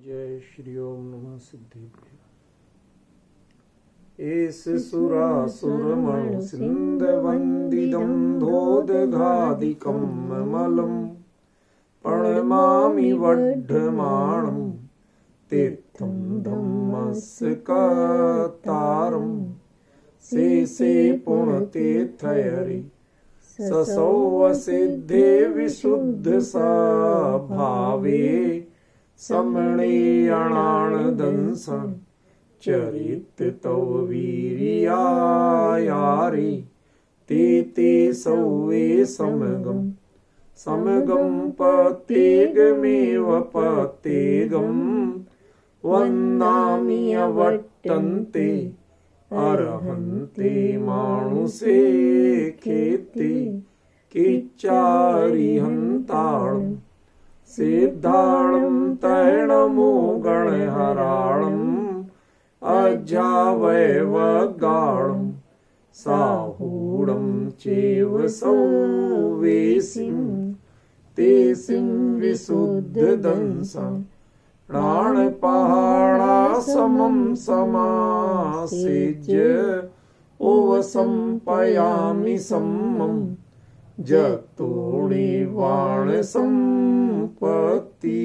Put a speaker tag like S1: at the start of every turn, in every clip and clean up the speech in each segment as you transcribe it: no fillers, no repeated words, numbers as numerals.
S1: जय श्री ओम नमः सिद्धेभ्य। एस सुरासुरमणु सिन्धवन्दितं धोदघादिकं मलं प्रणमामि वड्ढमाणं तीर्थं धम्मस्कतारं शेषे पुण्यतीर्थयरि ससौवसिद्धे विशुद्धसाभावे समणेयणानदंसं चरिततौ वीर्यायारे ते सौवे समगं पतेगमेव पतेगं वन्दामि अवट्टन्ते अर्हन्ते मानुषे खेते किच्चारिहन्ताणं सिद्धाणं तैणमो गणहराणम् अजावैवगाणं साहूढं चैव सौवेसिं तेसिं विशुद्धदंसं प्राणपहाडासमं समासेज्य ओवसंपयामि सम्मं जतोणिवाण संपत्ति।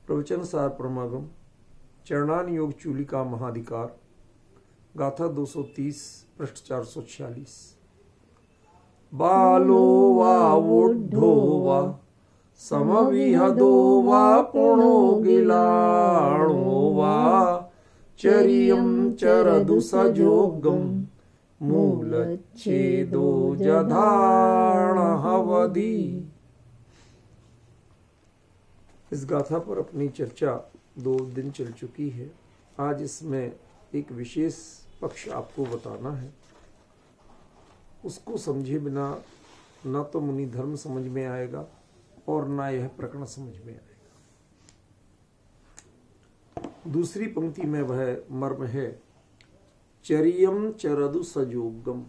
S1: प्रवचन सार परमागम चरणान योग चूलिका महाधिकार गाथा 230 पृष्ठ 446। बालो वा वुद्धो वा समविहदो वा पुणो गिलाणो वा चरियं चरदु सजोगं मूलच्छेदो जधारणहवधि। इस गाथा पर अपनी चर्चा 2 दिन चल चुकी है। आज इसमें एक विशेष पक्ष आपको बताना है। उसको समझे बिना न तो मुनि धर्म समझ में आएगा और न यह प्रकरण समझ में आएगा। दूसरी पंक्ति में वह मर्म है, चरियम चरदु सजोगम,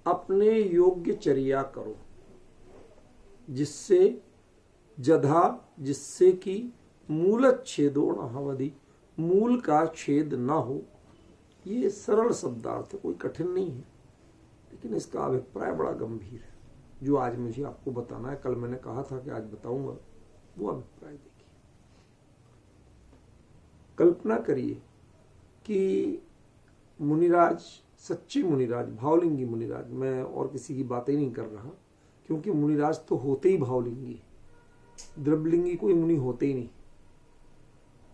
S1: अपने योग्य चर्या करो जिससे जधा, जिससे कि मूलच्छेदो नहवधि, मूल का छेद न हो। ये सरल शब्दार्थ है, कोई कठिन नहीं है, लेकिन इसका अभिप्राय बड़ा गंभीर है जो आज मुझे आपको बताना है। कल मैंने कहा था कि आज बताऊंगा, वो अभिप्राय देखिए। कल्पना करिए कि मुनिराज, सच्चे मुनिराज, भावलिंगी मुनिराज, मैं और किसी की बातें नहीं कर रहा, क्योंकि मुनिराज तो होते ही भावलिंगी, द्रव्यलिंगी कोई मुनि होते ही नहीं।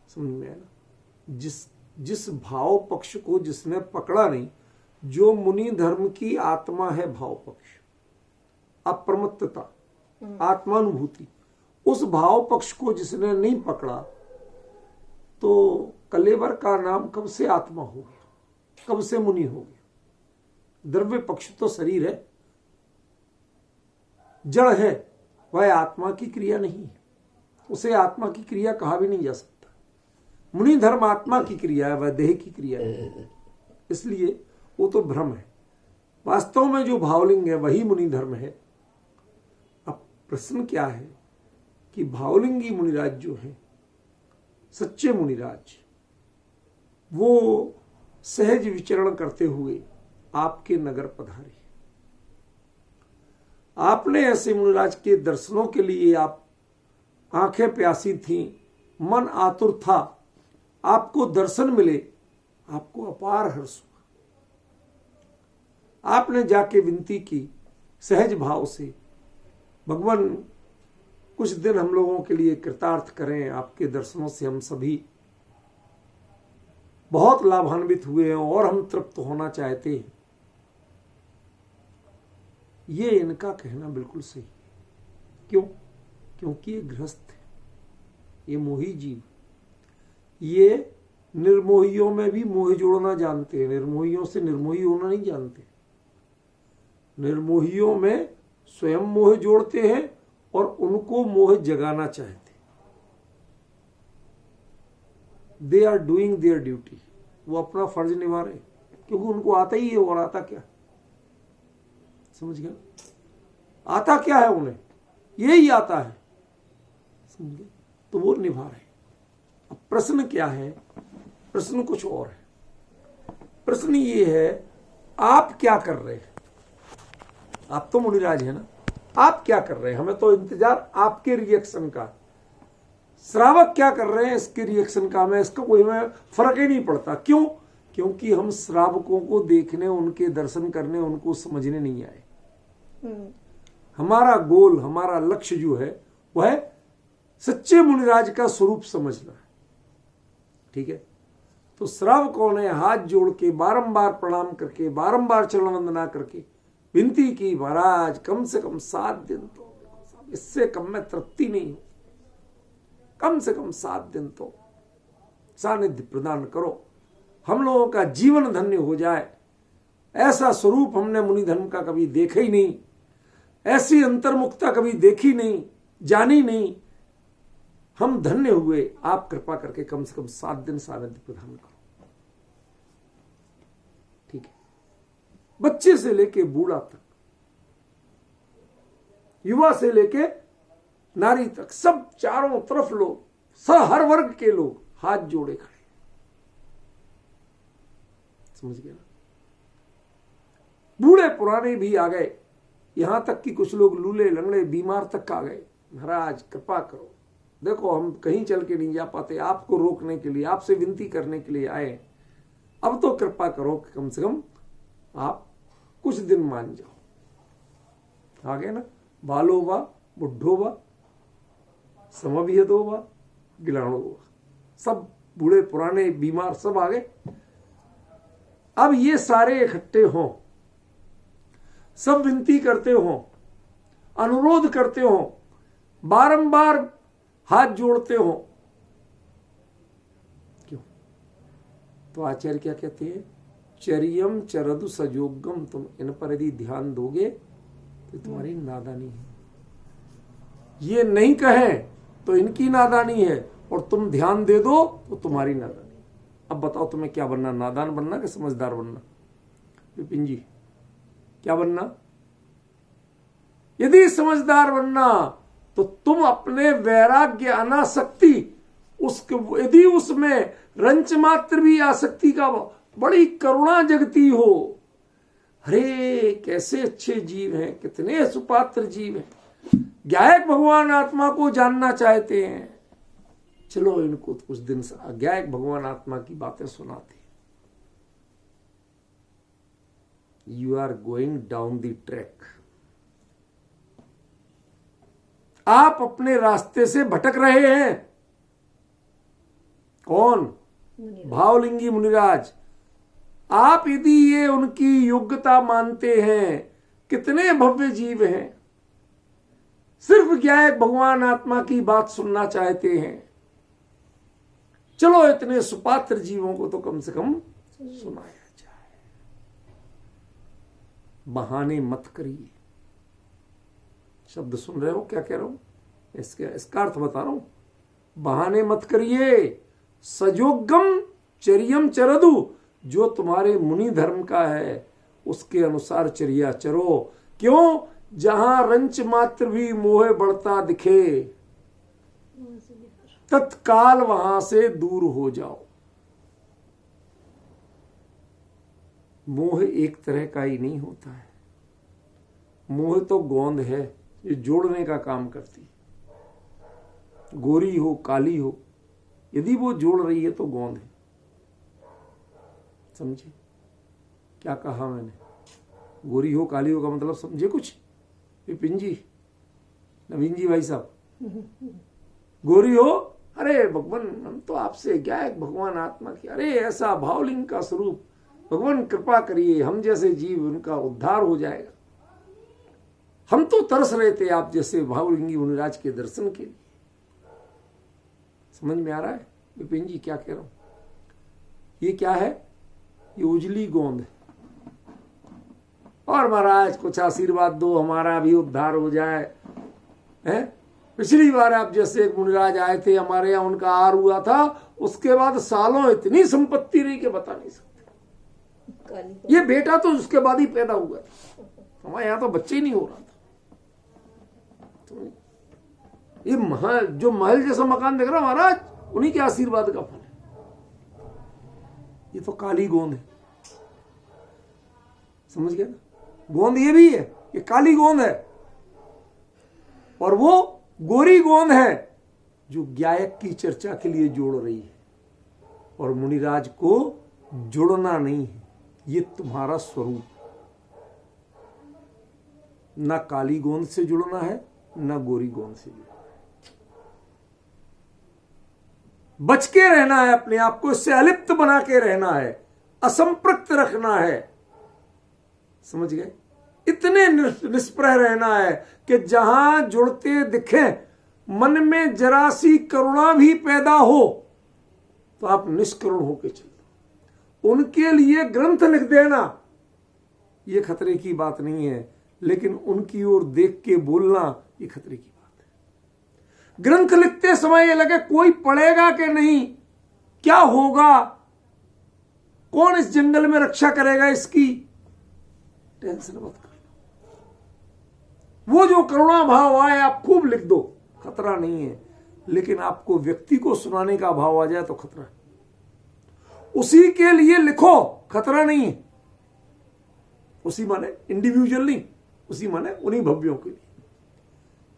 S1: समझ में आया ना? जिस भाव पक्ष को जिसने पकड़ा नहीं, जो मुनि धर्म की आत्मा है भाव पक्ष, अप्रमत्तता, आत्मानुभूति, उस भाव पक्ष को जिसने नहीं पकड़ा तो कलेवर का नाम कब से आत्मा हो गया, कब से मुनि हो गया। द्रव्य पक्ष तो शरीर है, जड़ है, वह आत्मा की क्रिया नहीं है, उसे आत्मा की क्रिया कहा भी नहीं जा सकता। मुनि धर्म आत्मा की क्रिया है, वह देह की क्रिया है, इसलिए वो तो भ्रम है। वास्तव में जो भावलिंग है वही मुनि धर्म है। अब प्रश्न क्या है कि भावलिंगी मुनिराज जो है, सच्चे मुनिराज, वो सहज विचरण करते हुए आपके नगर पधारे। आपने ऐसे मुनिराज के दर्शनों के लिए आप आंखें प्यासी थीं, मन आतुर था, आपको दर्शन मिले, आपको अपार हर्ष हुआ। आपने जाके विनती की सहज भाव से, भगवान कुछ दिन हम लोगों के लिए कृतार्थ करें, आपके दर्शनों से हम सभी बहुत लाभान्वित हुए हैं और हम तृप्त होना चाहते हैं। ये इनका कहना बिल्कुल सही है। क्यों? क्योंकि ये गृहस्थ है, ये मोही जीव, ये निर्मोहियों में भी मोह जोड़ना जानते हैं, निर्मोहियों से निर्मोही होना नहीं जानते। निर्मोहियों में स्वयं मोह जोड़ते हैं और उनको मोह जगाना चाहते। They are doing their duty, वो अपना फर्ज निभा रहे, क्योंकि उनको आता ही है। और आता क्या, समझ गया? आता क्या है उन्हें? यही आता है, समझ गए? तो वो निभा रहे। अब प्रश्न क्या है? प्रश्न कुछ और है। प्रश्न ये है, आप क्या कर रहे हैं? आप तो मुनिराज है ना, आप क्या कर रहे हैं? हमें तो इंतजार आपके रिएक्शन का। श्रावक क्या कर रहे हैं इसके रिएक्शन का हमें, इसका कोई हमें फर्क ही नहीं पड़ता। क्यों? क्योंकि हम श्रावकों को देखने, उनके दर्शन करने, उनको समझने नहीं आए। हमारा गोल, हमारा लक्ष्य जो है वह है सच्चे मुनिराज का स्वरूप समझना है। ठीक है? तो श्रावकों ने हाथ जोड़ के बारंबार प्रणाम करके, बारंबार चरण वंदना करके विनती की, महाराज कम से कम 7 दिन तो, इससे कम में तृप्ति नहीं हो, कम से कम 7 दिन तो सानिध्य प्रदान करो, हम लोगों का जीवन धन्य हो जाए। ऐसा स्वरूप हमने मुनि धर्म का कभी देखा ही नहीं, ऐसी अंतर्मुखता कभी देखी नहीं, जानी नहीं। हम धन्य हुए, आप कृपा करके कम से कम 7 दिन सानिध्य प्रदान करो। ठीक है? बच्चे से लेके बूढ़ा तक, युवा से लेके नारी तक, सब चारों तरफ लोग, सब हर वर्ग के लोग हाथ जोड़े खड़े। समझ गए ना? बूढ़े पुराने भी आ गए, यहां तक कि कुछ लोग लूले लंगड़े बीमार तक आ गए। महाराज कृपा करो, देखो हम कहीं चल के नहीं जा पाते, आपको रोकने के लिए, आपसे विनती करने के लिए आए, अब तो कृपा करो कि कम से कम आप कुछ दिन मान जाओ। आ गए ना? बालो वा बुढ़ो वा समभियदो वा गिलाणो वा, सब बूढ़े पुराने बीमार सब आ गए। अब ये सारे इकट्ठे हों, सब विनती करते हों, अनुरोध करते हों, बारंबार हाथ जोड़ते हों। क्यों? तो आचार्य क्या कहते हैं? चरियम चरदु सजोगम, तुम इन पर यदि ध्यान दोगे तो तुम्हारी नादानी है। ये नहीं कहें तो इनकी नादानी है, और तुम ध्यान दे दो तो तुम्हारी नादानी। अब बताओ तुम्हें क्या बनना, नादान बनना कि समझदार बनना? विपिन जी क्या बनना? यदि समझदार बनना तो तुम अपने वैराग्य अनासक्ति, उसके यदि उसमें रंच मात्र भी आसक्ति का बड़ी करुणा जगती हो, अरे कैसे अच्छे जीव हैं, कितने सुपात्र जीव हैं, ज्ञायक भगवान आत्मा को जानना चाहते हैं, चलो इनको कुछ दिन ज्ञायक भगवान आत्मा की बातें सुनाते। You are going down the track. आप अपने रास्ते से भटक रहे हैं। कौन? भावलिंगी मुनिराज। आप यदि ये उनकी योग्यता मानते हैं, कितने भव्य जीव हैं, सिर्फ ज्ञायक भगवान आत्मा की बात सुनना चाहते हैं, चलो इतने सुपात्र जीवों को तो कम से कम सुनाया जाए। बहाने मत करिए। शब्द सुन रहे हो क्या कह रहा हूं? इसका अर्थ बता रहा हूं। बहाने मत करिए। सजोगम चरियम चरदु, जो तुम्हारे मुनि धर्म का है उसके अनुसार चर्या चरो। क्यों? जहां रंच मात्र भी मोह बढ़ता दिखे, तत्काल वहां से दूर हो जाओ। मोह एक तरह का ही नहीं होता है। मोह तो गोंद है, ये जोड़ने का काम करती है। गोरी हो काली हो, यदि वो जोड़ रही है तो गोंद है। समझे क्या कहा मैंने? गोरी हो काली हो का मतलब समझे कुछ? विपिन जी, नवीन जी, भाई साहब, गोरी हो, अरे भगवान हम तो आपसे ज्ञायक भगवान आत्मा की, अरे ऐसा भावलिंग का स्वरूप, भगवान कृपा करिए, हम जैसे जीव उनका उद्धार हो जाएगा। हम तो तरस रहे थे आप जैसे भावलिंगी मुनिराज के दर्शन के लिए। समझ में आ रहा है विपिन जी क्या कह रहा हूं? ये क्या है? ये उजली गोंद है। और महाराज कुछ आशीर्वाद दो, हमारा भी उद्धार हो जाए। हैं? पिछली बार आप जैसे एक मुनिराज आए थे हमारे यहाँ, उनका आर हुआ था, उसके बाद सालों इतनी संपत्ति रही कि बता नहीं सकते। ये बेटा तो उसके बाद ही पैदा हुआ था, हमारे यहाँ तो बच्चे ही नहीं हो रहा था। ये महल, जो महल जैसा मकान देख रहा महाराज, उन्हीं के आशीर्वाद का फल है। ये तो काली गोंद है, समझ गया ना? गोंद ये भी है, ये काली गोंद है, और वो गोरी गोंद है जो गायक की चर्चा के लिए जोड़ रही है। और मुनिराज को जुड़ना नहीं है, ये तुम्हारा स्वरूप। ना काली गोंद से जुड़ना है, ना गोरी गोंद से जुड़ना है। बच के रहना है, अपने आप को इससे अलिप्त बना के रहना है, असंपृक्त रखना है, समझ गए? इतने निष्प्रह रहना है कि जहां जुड़ते दिखे, मन में जरा सी करुणा भी पैदा हो तो आप निष्करुण होकर चलो। उनके लिए ग्रंथ लिख देना ये खतरे की बात नहीं है, लेकिन उनकी ओर देख के बोलना ये खतरे की बात है। ग्रंथ लिखते समय ये लगे कोई पढ़ेगा कि नहीं, क्या होगा, कौन इस जंगल में रक्षा करेगा इसकी, टेंशन मत कर। वो जो करुणा भाव आए आप खूब लिख दो, खतरा नहीं है। लेकिन आपको व्यक्ति को सुनाने का भाव आ जाए तो खतरा है। उसी के लिए लिखो, खतरा नहीं है। उसी माने इंडिविजुअल नहीं, उसी माने उन्हीं भव्यों के लिए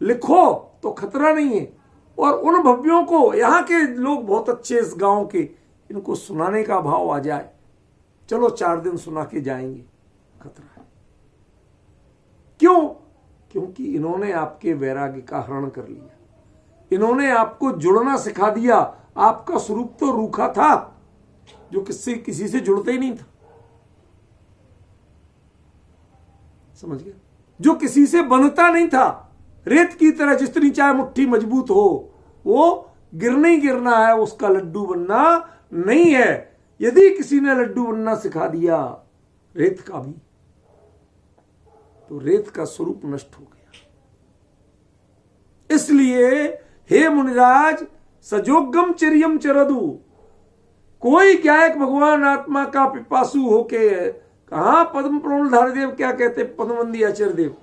S1: लिखो तो खतरा नहीं है। और उन भव्यों को, यहां के लोग बहुत अच्छे इस गांव के, इनको सुनाने का भाव आ जाए, चलो 4 दिन सुना के जाएंगे, खतरा है। क्यों? क्योंकि इन्होंने आपके वैराग्य का हरण कर लिया, इन्होंने आपको जुड़ना सिखा दिया। आपका स्वरूप तो रूखा था, जो किसी से जुड़ता ही नहीं था, समझ गए? जो किसी से बनता नहीं था, रेत की तरह जितनी चाहे मुट्ठी मजबूत हो, वो गिरना ही गिरना है, उसका लड्डू बनना नहीं है। यदि किसी ने लड्डू बनना सिखा दिया रेत का भी, तो रेत का स्वरूप नष्ट हो गया। इसलिए हे मुनिराज, सजोगम चर्यम चरदु, कोई गायक भगवान आत्मा का पिपासु होके, कहा पद्म प्रणधारी देव क्या कहते, पद्मवंदी आचार्य देव,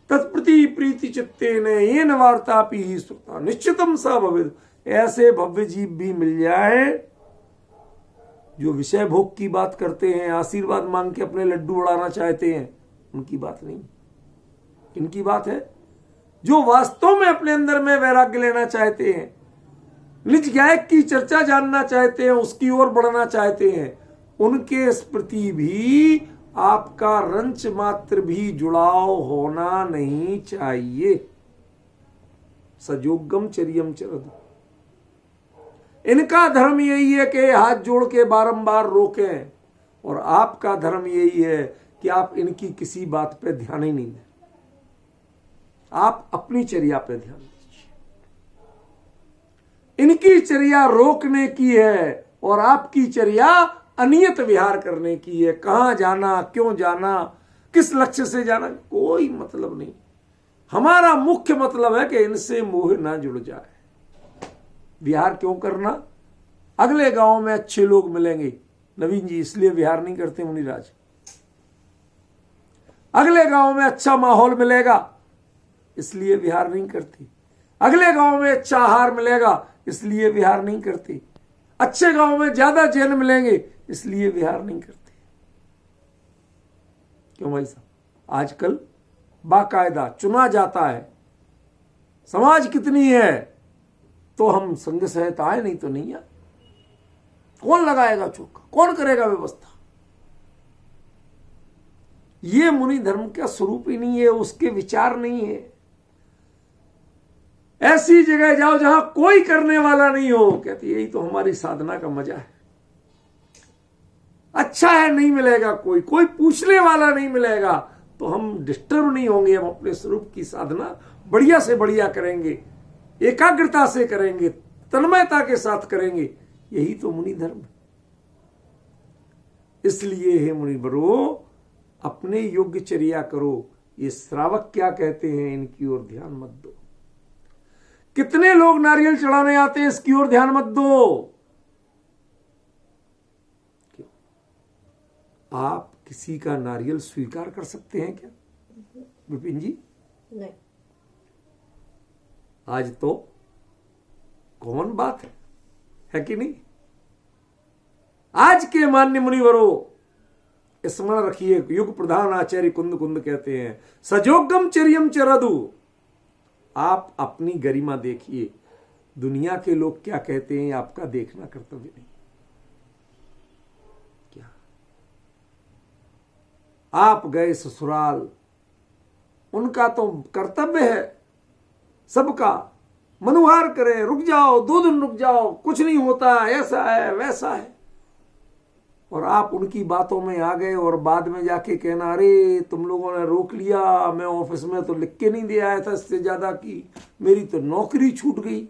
S1: तत्प्रति प्रीति चित्ते ने ये न वार्तापि ही श्रुता निश्चितम सा भवेद। ऐसे भव्य जीव भी मिल जाए जो विषय भोग की बात करते हैं, आशीर्वाद मांग के अपने लड्डू उड़ाना चाहते हैं, उनकी बात नहीं। इनकी बात है जो वास्तव में अपने अंदर में वैराग्य लेना चाहते हैं, निज गायक की चर्चा जानना चाहते हैं, उसकी ओर बढ़ना चाहते हैं, उनके प्रति भी आपका रंच मात्र भी जुड़ाव होना नहीं चाहिए। सजोगम चर्यम चरदु, इनका धर्म यही है कि हाथ जोड़ के बारंबार रोकें, और आपका धर्म यही है कि आप इनकी किसी बात पे ध्यान ही नहीं दें, आप अपनी चर्या पे ध्यान दीजिए। इनकी चर्या रोकने की है और आपकी चर्या अनियत विहार करने की है। कहां जाना, क्यों जाना, किस लक्ष्य से जाना, कोई मतलब नहीं। हमारा मुख्य मतलब है कि इनसे मोह ना जुड़ जाए। विहार क्यों करना? अगले गांव में अच्छे लोग मिलेंगे, नवीन जी इसलिए विहार नहीं करते मुनिराज। अगले गांव में अच्छा माहौल मिलेगा इसलिए विहार नहीं करती। अगले गांव में अच्छा आहार मिलेगा इसलिए विहार नहीं करती। अच्छे गांव में ज्यादा जैन मिलेंगे इसलिए विहार नहीं करते। क्यों भाई साहब? आजकल बाकायदा चुना जाता है, समाज कितनी है तो हम संघ संहिता आए, नहीं तो नहीं है। कौन लगाएगा चौका, कौन करेगा व्यवस्था? ये मुनि धर्म का स्वरूप ही नहीं है, उसके विचार नहीं है। ऐसी जगह जाओ जहां कोई करने वाला नहीं हो, कहती यही तो हमारी साधना का मजा है। अच्छा है, नहीं मिलेगा कोई, कोई पूछने वाला नहीं मिलेगा तो हम डिस्टर्ब नहीं होंगे। हम अपने स्वरूप की साधना बढ़िया से बढ़िया करेंगे, एकाग्रता से करेंगे, तन्मयता के साथ करेंगे। यही तो मुनि धर्म है। इसलिए हे मुनिवरो, अपने योग्य चर्या करो। ये श्रावक क्या कहते हैं, इनकी ओर ध्यान मत दो। कितने लोग नारियल चढ़ाने आते हैं, इसकी ओर ध्यान मत दो। क्यों? आप किसी का नारियल स्वीकार कर सकते हैं क्या विपिन जी?
S2: नहीं।
S1: आज तो कौन बात है कि नहीं? आज के मान्य मुनिवरों स्मरण रखिए, युग प्रधान आचार्य कुंद कुंद कहते हैं सजोगम चर्यम चरदु। आप अपनी गरिमा देखिए, दुनिया के लोग क्या कहते हैं आपका देखना कर्तव्य नहीं। क्या आप गए ससुराल, उनका तो कर्तव्य है सबका, मनुहार करें, रुक जाओ 2 दिन रुक जाओ, कुछ नहीं होता, ऐसा है वैसा है। और आप उनकी बातों में आ गए और बाद में जाके कहना अरे तुम लोगों ने रोक लिया, मैं ऑफिस में तो लिख के नहीं दे आया था इससे ज्यादा की, मेरी तो नौकरी छूट गई,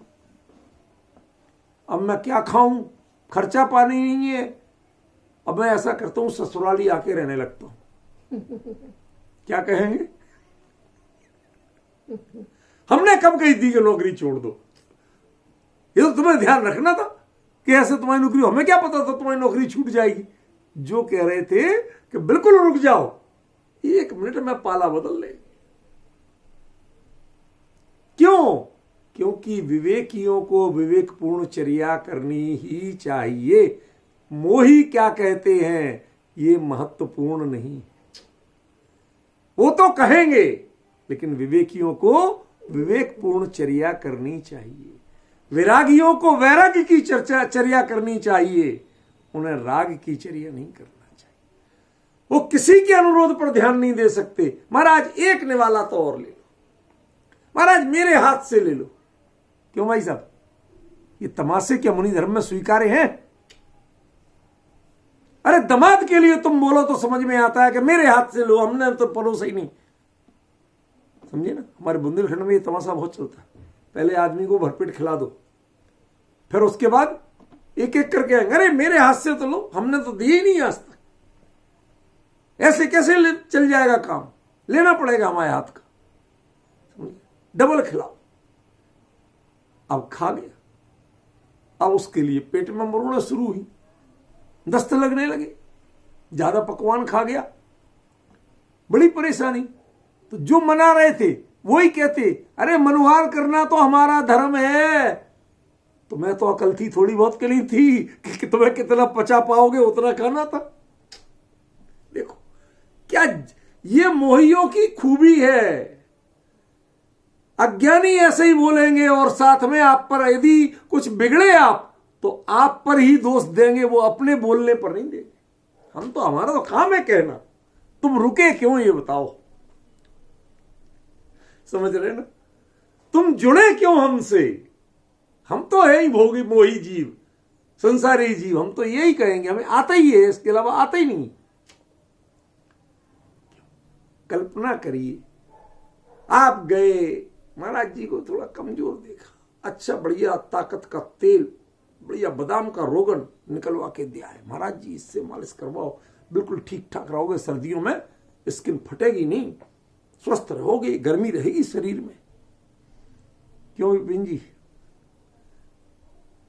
S1: अब मैं क्या खाऊं, खर्चा पानी नहीं है, अब मैं ऐसा करता हूं ससुराली आके रहने लगता हूं। क्या कहेंगे? हमने कब कही थी कि नौकरी छोड़ दो? ये तो तुम्हें ध्यान रखना था कि ऐसे तुम्हारी नौकरी, हमें क्या पता था तुम्हारी नौकरी छूट जाएगी। जो कह रहे थे कि बिल्कुल रुक जाओ, 1 मिनट में पाला बदल ले। क्यों? क्योंकि विवेकियों को विवेकपूर्ण चर्या करनी ही चाहिए। मोही क्या कहते हैं ये महत्वपूर्ण नहीं, वो तो कहेंगे, लेकिन विवेकियों को विवेकपूर्ण चर्या करनी चाहिए। विरागियों को वैराग्य की चर्या करनी चाहिए, उन्हें राग की चर्या नहीं करना चाहिए। वो किसी के अनुरोध पर ध्यान नहीं दे सकते। महाराज एक निवाला तो और ले लो, महाराज मेरे हाथ से ले लो। क्यों भाई साहब, ये तमाशे क्या मुनि धर्म में स्वीकार्य हैं? अरे दमाद के लिए तुम बोलो तो समझ में आता है कि मेरे हाथ से लो, हमने तो परोसा ही नहीं। समझे ना, हमारे बुंदेलखंड में ये तमाशा बहुत चलता है। पहले आदमी को भरपेट खिला दो, फिर उसके बाद एक एक करके आएंगे अरे मेरे हाथ से तो लो, हमने तो दिए ही नहीं आज तक। ऐसे कैसे चल जाएगा काम, लेना पड़ेगा हमारे हाथ का, डबल खिलाओ। अब खा गया, अब उसके लिए पेट में मरोड़ा शुरू हुई, दस्त लगने लगे, ज्यादा पकवान खा गया, बड़ी परेशानी। तो जो मना रहे थे वही कहते अरे मनुहार करना तो हमारा धर्म है। तो मैं तो अकल थी थोड़ी बहुत के लिए थी कि तुम्हें कितना पचा पाओगे उतना खाना था। देखो क्या ये मोहियों की खूबी है। अज्ञानी ऐसे ही बोलेंगे और साथ में आप पर यदि कुछ बिगड़े आप तो आप पर ही दोष देंगे, वो अपने बोलने पर नहीं देंगे। हम तो, हमारा तो काम है कहना, तुम रुके क्यों ये बताओ। समझ रहे ना, तुम जुड़े क्यों हमसे? हम तो है ही भोगी मोही जीव, संसारी जीव, हम तो यही कहेंगे, हमें आता ही है, इसके अलावा आता ही नहीं। कल्पना करिए, आप गए, महाराज जी को थोड़ा कमजोर देखा, अच्छा बढ़िया ताकत का तेल, बढ़िया बादाम का रोगन निकलवा के दिया है, महाराज जी इससे मालिश करवाओ, बिल्कुल ठीक ठाक रहोगे, सर्दियों में स्किन फटेगी नहीं, स्वस्थ रहोगे, गर्मी रहेगी शरीर में। क्यों विपिन जी?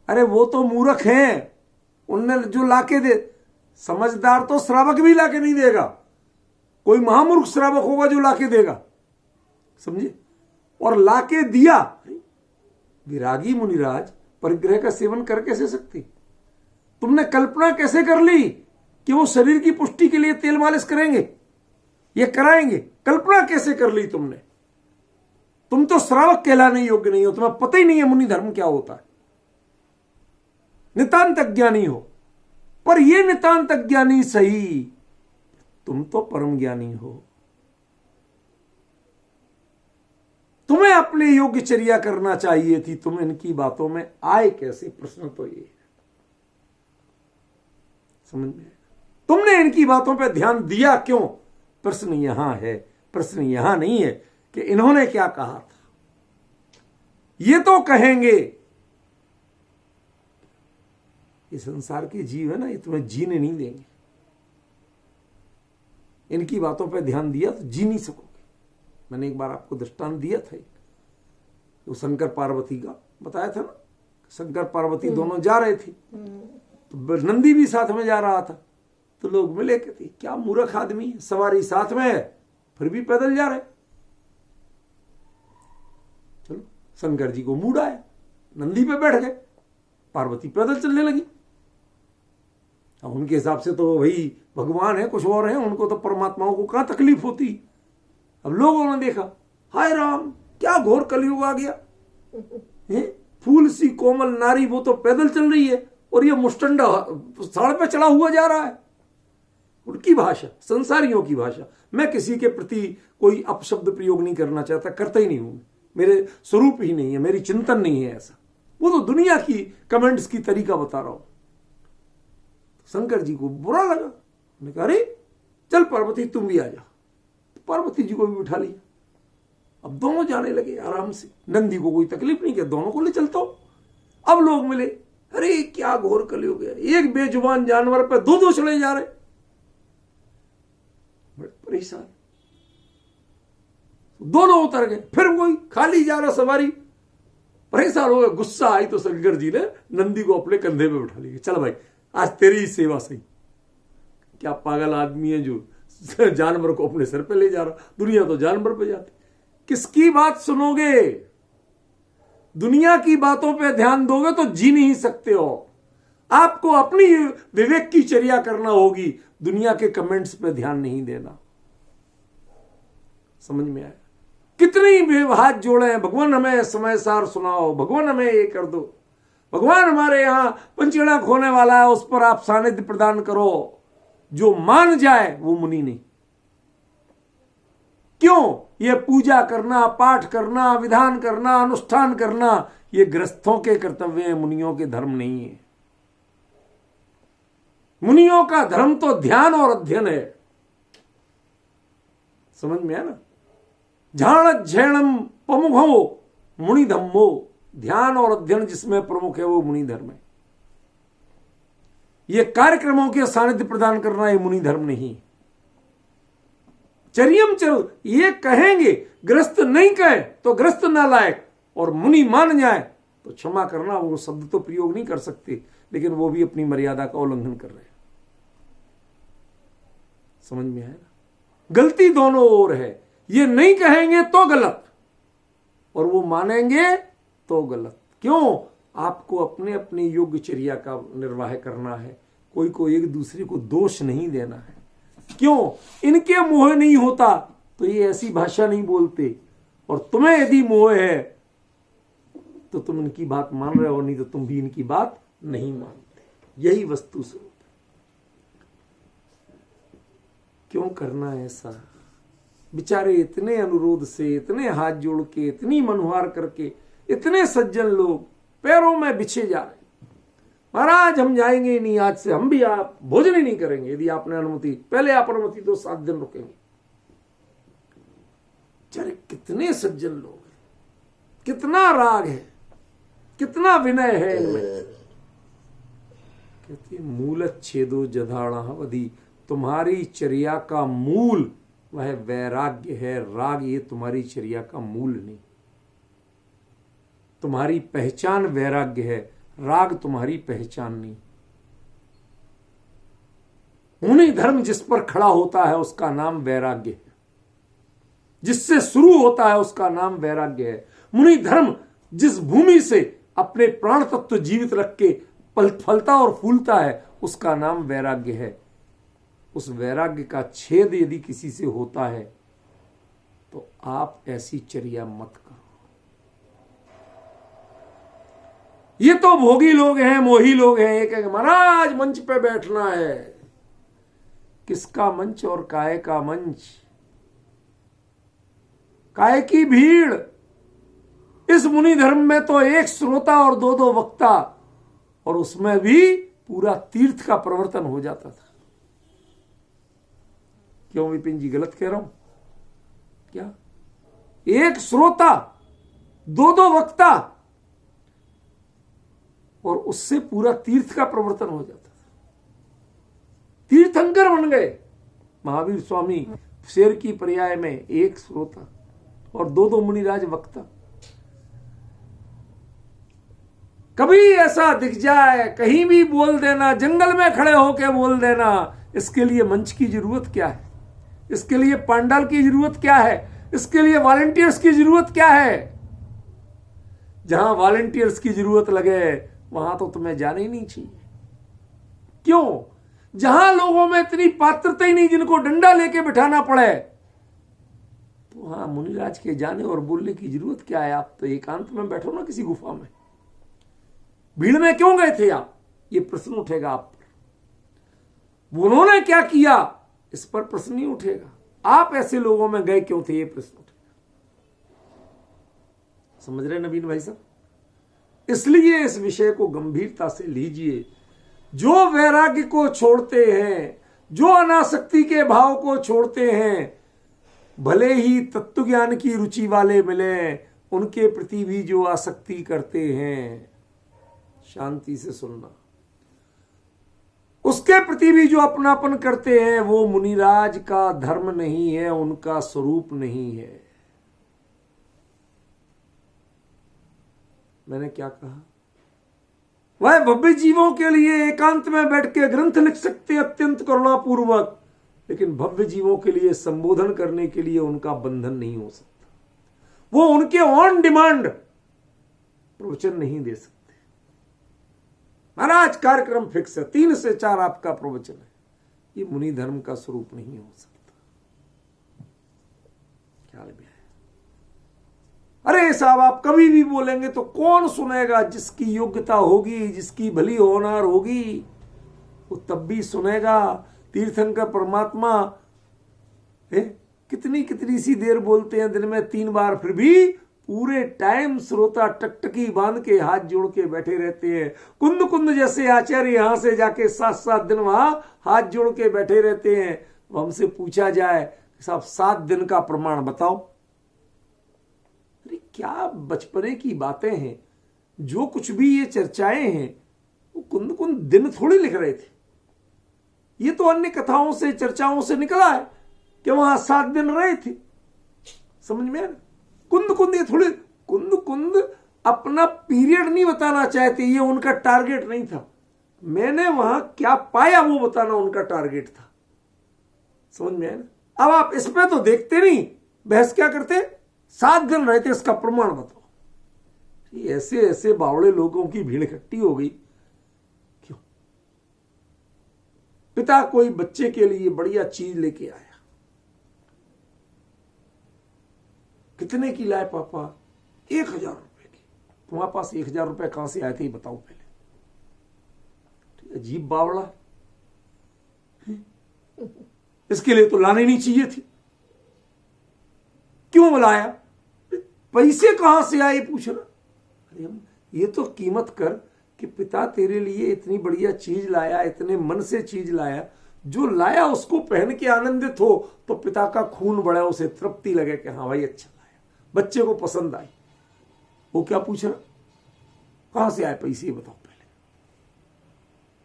S1: अरे वो तो मूर्ख हैं, उनने जो लाके दे, समझदार तो श्रावक भी लाके नहीं देगा, कोई महामूर्ख श्रावक होगा जो लाके देगा, समझे। और लाके दिया, विरागी मुनिराज परिग्रह का सेवन कर कैसे सकते? तुमने कल्पना कैसे कर ली कि वो शरीर की पुष्टि के लिए तेल मालिश करेंगे, ये कराएंगे? कल्पना कैसे कर ली तुमने? तुम तो श्रावक कहलाने योग्य नहीं हो, तुम्हें पता ही नहीं है मुनि धर्म क्या होता है, नितांत अज्ञानी हो। पर ये नितांत अज्ञानी सही, तुम तो परम ज्ञानी हो, तुम्हें अपने योग्य चर्या करना चाहिए थी, तुम इनकी बातों में आए कैसे? प्रश्न तो ये है, समझ में? तुमने इनकी बातों पर ध्यान दिया क्यों? प्रश्न यहां है, प्रश्न यहां नहीं है कि इन्होंने क्या कहा था। ये तो कहेंगे ये संसार के जीव है ना, ये तुम्हें जीने नहीं देंगे, इनकी बातों पर ध्यान दिया तो जी नहीं सकोगे। मैंने एक बार आपको दृष्टांत दिया था, वो शंकर पार्वती का बताया था ना, शंकर पार्वती दोनों जा रहे थे, तो नंदी भी साथ में जा रहा था, तो लोग मिले कहते क्या मूर्ख आदमी है, सवारी साथ में है फिर भी पैदल जा रहे। चलो शंकर जी को मूड आया, नंदी पे बैठ गए, पार्वती पैदल चलने लगी। अब उनके हिसाब से तो भाई भगवान है, कुछ और है, उनको तो परमात्माओं को कहां तकलीफ होती। अब लोगों ने देखा, हाय राम, क्या घोर कलयुग आ गया है? फूल सी कोमल नारी वो तो पैदल चल रही है और ये मुस्टंडा साड़ पे चढ़ा हुआ जा रहा है। उनकी भाषा, संसारियों की भाषा। मैं किसी के प्रति कोई अपशब्द प्रयोग नहीं करना चाहता, करता ही नहीं हूं, मेरे स्वरूप ही नहीं है, मेरी चिंतन नहीं है ऐसा। वो तो दुनिया की कमेंट्स की तरीका बता रहा हूं। शंकर जी को बुरा लगा, उन्होंने कहा अरे चल पार्वती तुम भी आ जा। तो पार्वती जी को भी बिठा लिया। अब दोनों जाने लगे आराम से, नंदी को कोई तकलीफ नहीं, कि दोनों को ले चलता हूं। अब लोग मिले, अरे क्या घोर कलयुग है, एक बेजुबान जानवर पे दो चले जा रहे, बड़े परेशान। दोनों उतर गए, फिर कोई खाली जा रहा सवारी, परेशान हो गए। गुस्सा आई तो शंकर जी ने नंदी को अपने कंधे पे बिठा लिया, चल भाई आज तेरी ही सेवा सही। क्या पागल आदमी है जो जानवर को अपने सर पे ले जा रहा, दुनिया तो जानवर पे जाती। किसकी बात सुनोगे? दुनिया की बातों पे ध्यान दोगे तो जी नहीं सकते हो। आपको अपनी विवेक की चर्या करना होगी, दुनिया के कमेंट्स पे ध्यान नहीं देना। समझ में आया? कितनी भी हाथ जोड़े हैं, भगवान हमें समय सार सुनाओ, भगवान हमें ये कर दो, भगवान हमारे यहां पंचेड़ा खोने वाला है, उस पर आप सानिध्य प्रदान करो। जो मान जाए वो मुनि नहीं। क्यों? ये पूजा करना, पाठ करना, विधान करना, अनुष्ठान करना, ये गृहस्थों के कर्तव्य है, मुनियों के धर्म नहीं है। मुनियों का धर्म तो ध्यान और अध्ययन है। समझ में आया ना? झाण झेणम प्रमुखो मुनि धम्मो, ध्यान और अध्ययन जिसमें प्रमुख है वो मुनि धर्म है। ये कार्यक्रमों के सानिध्य प्रदान करना ये मुनि धर्म नहीं। चर्यम चरो, ये कहेंगे, गृहस्थ नहीं कहे तो गृहस्थ नालायक, और मुनि मान जाए तो क्षमा करना, वो शब्द तो प्रयोग नहीं कर सकते, लेकिन वो भी अपनी मर्यादा का उल्लंघन कर रहे हैं। समझ में आया ना? गलती दोनों ओर है। ये नहीं कहेंगे तो गलत, और वो मानेंगे तो गलत। क्यों? आपको अपने अपने योग्य चर्या का निर्वाह करना है, कोई को एक दूसरे को दोष नहीं देना है। क्यों? इनके मोह नहीं होता तो ये ऐसी भाषा नहीं बोलते, और तुम्हें यदि मोह है तो तुम इनकी बात मान रहे हो, नहीं तो तुम भी इनकी बात नहीं मानते। यही वस्तु स्वरूप। क्यों करना ऐसा? बेचारे इतने अनुरोध से, इतने हाथ जोड़ के, इतनी मनुहार करके, इतने सज्जन लोग पैरों में बिछे जा रहे, महाराज हम जाएंगे नहीं, आज से हम भी आप भोजन ही नहीं करेंगे, यदि आपने अनुमति, पहले आप अनुमति तो 7 दिन रुकेंगे। बेचारे कितने सज्जन लोग हैं, कितना राग है, कितना विनय है इनमें। कहते मूलच्छेदो जधाणावधि, तुम्हारी चर्या का मूल वह वैराग्य है। राग ये तुम्हारी चर्या का मूल नहीं। तुम्हारी पहचान वैराग्य है, राग तुम्हारी पहचान नहीं। मुनि धर्म जिस पर खड़ा होता है उसका नाम वैराग्य है, जिससे शुरू होता है उसका नाम वैराग्य है। मुनि धर्म जिस भूमि से अपने प्राण तत्व जीवित रख के फलता और फूलता है उसका नाम वैराग्य है। उस वैराग्य का छेद यदि किसी से होता है तो आप ऐसी चर्या मत करो। ये तो भोगी लोग हैं, मोही लोग हैं। एक है महाराज मंच पे बैठना है। किसका मंच और काय का मंच? काय की भीड़। इस मुनि धर्म में तो एक श्रोता और 2 वक्ता, और उसमें भी पूरा तीर्थ का प्रवर्तन हो जाता था। क्यों विपिन जी, गलत कह रहा हूं क्या? एक श्रोता, 2 वक्ता, और उससे पूरा तीर्थ का प्रवर्तन हो जाता था। तीर्थंकर बन गए महावीर स्वामी। शेर की पर्याय में एक श्रोता और 2 मुनिराज वक्ता। कभी ऐसा दिख जाए, कहीं भी बोल देना, जंगल में खड़े होकर बोल देना। इसके लिए मंच की जरूरत क्या है? इसके लिए पंडाल की जरूरत क्या है? इसके लिए वॉलंटियर्स की जरूरत क्या है? जहां वॉलंटियर्स की जरूरत लगे वहां तो तुम्हें जाना ही नहीं चाहिए। क्यों? जहां लोगों में इतनी पात्रता ही नहीं जिनको डंडा लेके बिठाना पड़े, तो वहां मुनिराज के जाने और बोलने की जरूरत क्या है? आप तो एकांत में बैठो ना किसी गुफा में। भीड़ में क्यों गए थे आप? ये प्रश्न उठेगा आप पर। उन्होंने क्या किया इस पर प्रश्न नहीं उठेगा। आप ऐसे लोगों में गए क्यों थे, ये प्रश्न उठेगा। समझ रहे नवीन भाई साहब? इसलिए इस विषय को गंभीरता से लीजिए। जो वैराग्य को छोड़ते हैं, जो अनासक्ति के भाव को छोड़ते हैं, भले ही तत्व ज्ञान की रुचि वाले मिले, उनके प्रति भी जो आसक्ति करते हैं, शांति से सुनना, उसके प्रति भी जो अपनापन करते हैं, वो मुनिराज का धर्म नहीं है, उनका स्वरूप नहीं है। मैंने क्या कहा? वह भव्य जीवों के लिए एकांत में बैठ के ग्रंथ लिख सकते अत्यंत करुणापूर्वक, लेकिन भव्य जीवों के लिए संबोधन करने के लिए उनका बंधन नहीं हो सकता। वो उनके ऑन डिमांड प्रवचन नहीं दे सकते। महाराज कार्यक्रम फिक्स है, 3 से 4 आपका प्रवचन है, ये मुनि धर्म का स्वरूप नहीं हो सकता। ख्याल में है? अरे साहब आप कभी भी बोलेंगे तो कौन सुनेगा? जिसकी योग्यता होगी, जिसकी भली होनहार होगी, वो तब भी सुनेगा। तीर्थंकर परमात्मा कितनी सी देर बोलते हैं दिन में 3 बार, फिर भी पूरे टाइम श्रोता टकटकी बांध के हाथ जोड़ के बैठे रहते हैं। कुंद कुंद जैसे आचार्य यहां से जाके 7-7 दिन वहां हाथ जोड़ के बैठे रहते हैं। हमसे पूछा जाए साहब 7 दिन का प्रमाण बताओ, अरे क्या बचपने की बातें हैं। जो कुछ भी ये चर्चाएं हैं वो कुंद कुंद दिन थोड़ी लिख रहे थे। ये तो अन्य कथाओं से चर्चाओं से निकला है कि वहां 7 दिन रहे थे। समझ में? कुंद कुंद ये थोड़ी, कुंद कुंद अपना पीरियड नहीं बताना चाहते, ये उनका टारगेट नहीं था। मैंने वहां क्या पाया वो बताना उनका टारगेट था। समझ में आया ना? अब आप इस पे तो देखते नहीं, बहस क्या करते? 7 दिन रहते इसका प्रमाण बताओ। ऐसे ऐसे बावड़े लोगों की भीड़ इकट्ठी हो गई। क्यों? पिता कोई बच्चे के लिए बढ़िया चीज लेके आया। कितने की लाए पापा? 1000 रुपए की। तुम्हारे पास 1000 रुपए कहां से आए थे बताओ पहले। अजीब बावड़ा, इसके लिए तो लाने नहीं चाहिए थी, क्यों बुलाया? पैसे कहां से आए पूछ रहा। अरे हम ये तो कीमत कर कि पिता तेरे लिए इतनी बढ़िया चीज लाया, इतने मन से चीज लाया, जो लाया उसको पहन के आनंदित हो तो पिता का खून बढ़े, उसे तृप्ति लगे कि हाँ भाई अच्छा लाया, बच्चे को पसंद आई। वो क्या पूछ रहा? कहां से आए पैसे बताओ पहले।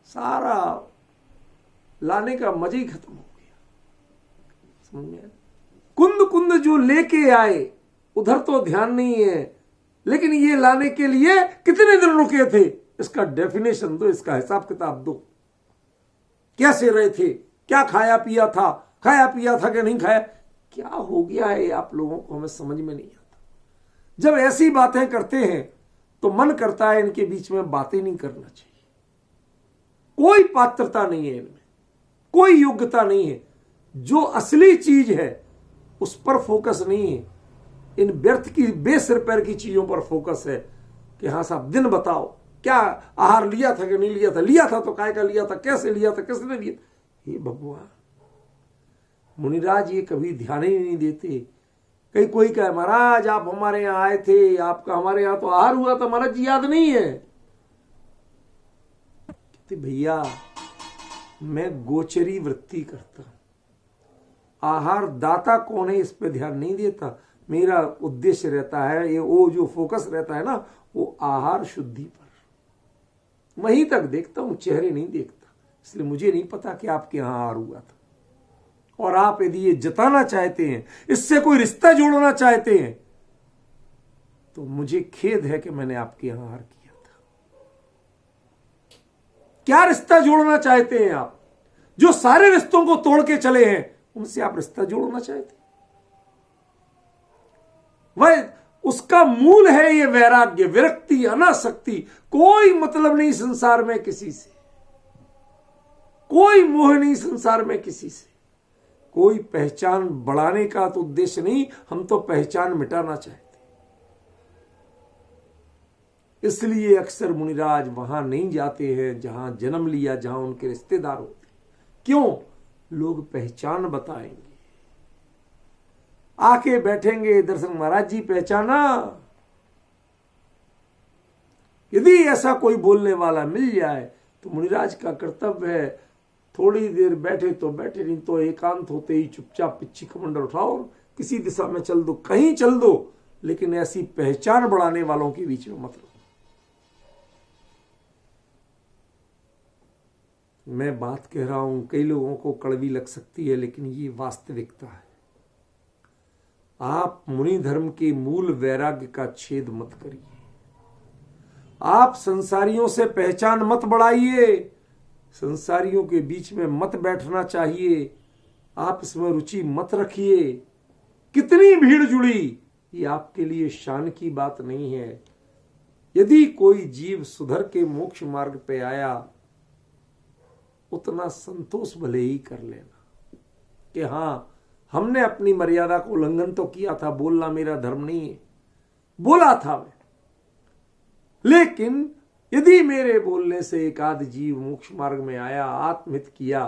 S1: सारा लाने का मजा ही खत्म हो गया। समझ में आया? कुंद कुंद जो लेके आए उधर तो ध्यान नहीं है, लेकिन ये लाने के लिए कितने दिन रुके थे इसका डेफिनेशन दो, इसका हिसाब किताब दो। कैसे रहे थे, क्या खाया पिया था, खाया पिया था कि नहीं खाया, क्या हो गया है आप लोगों को, हमें समझ में नहीं आता। जब ऐसी बातें करते हैं तो मन करता है इनके बीच में बातें नहीं करना चाहिए। कोई पात्रता नहीं है इनमें, कोई योग्यता नहीं है। जो असली चीज है उस पर फोकस नहीं है, इन व्यर्थ की बेसिर पैर की चीजों पर फोकस है कि हाँ साहब दिन बताओ, क्या आहार लिया था कि नहीं लिया था, लिया था तो काय का लिया था, कैसे लिया था, किसने लिया। ये भगवान मुनिराज ये कभी ध्यान ही नहीं देते। कहीं कोई कहे महाराज आप हमारे यहां आए थे, आपका हमारे यहां तो आहार हुआ था, महाराज जी याद नहीं है। कहते भैया मैं गोचरी वृत्ति करता हूं, आहार दाता कौन है इस पे ध्यान नहीं देता। मेरा उद्देश्य रहता है, ये वो जो फोकस रहता है ना, वो आहार शुद्धि पर, वहीं तक देखता हूं, चेहरे नहीं देखता। इसलिए मुझे नहीं पता कि आपके यहां आहार हुआ था। और आप यदि ये जताना चाहते हैं, इससे कोई रिश्ता जोड़ना चाहते हैं, तो मुझे खेद है कि मैंने आपके यहां आहार किया था। क्या रिश्ता जोड़ना चाहते हैं आप? जो सारे रिश्तों को तोड़ के चले हैं, उनसे आप रिश्ता जोड़ना चाहते हैं? वह उसका मूल है ये वैराग्य, विरक्ति, अनासक्ति। कोई मतलब नहीं संसार में किसी से, कोई मोह नहीं संसार में किसी से, कोई पहचान बढ़ाने का तो उद्देश्य नहीं, हम तो पहचान मिटाना चाहते। इसलिए अक्सर मुनिराज वहां नहीं जाते हैं जहां जन्म लिया, जहां उनके रिश्तेदार होते। क्यों? लोग पहचान बताएंगे, आके बैठेंगे, दर्शन महाराज जी पहचाना। यदि ऐसा कोई बोलने वाला मिल जाए तो मुनिराज का कर्तव्य है थोड़ी देर बैठे तो बैठे, नहीं तो एकांत होते ही चुपचाप पिच्छी कमंडल उठाओ, किसी दिशा में चल दो, कहीं चल दो, लेकिन ऐसी पहचान बढ़ाने वालों के बीच में मत रहो। मैं बात कह रहा हूं, कई लोगों को कड़वी लग सकती है, लेकिन ये वास्तविकता है। आप मुनि धर्म के मूल वैराग्य का छेद मत करिए। आप संसारियों से पहचान मत बढ़ाइए, संसारियों के बीच में मत बैठना चाहिए, आप इसमें रुचि मत रखिए। कितनी भीड़ जुड़ी, ये आपके लिए शान की बात नहीं है। यदि कोई जीव सुधर के मोक्ष मार्ग पे आया, उतना संतोष भले ही कर लेना कि हां, हमने अपनी मर्यादा को उल्लंघन तो किया था, बोलना मेरा धर्म नहीं है, बोला था मैं, लेकिन यदि मेरे बोलने से एक आध जीव मोक्ष मार्ग में आया, आत्महित किया,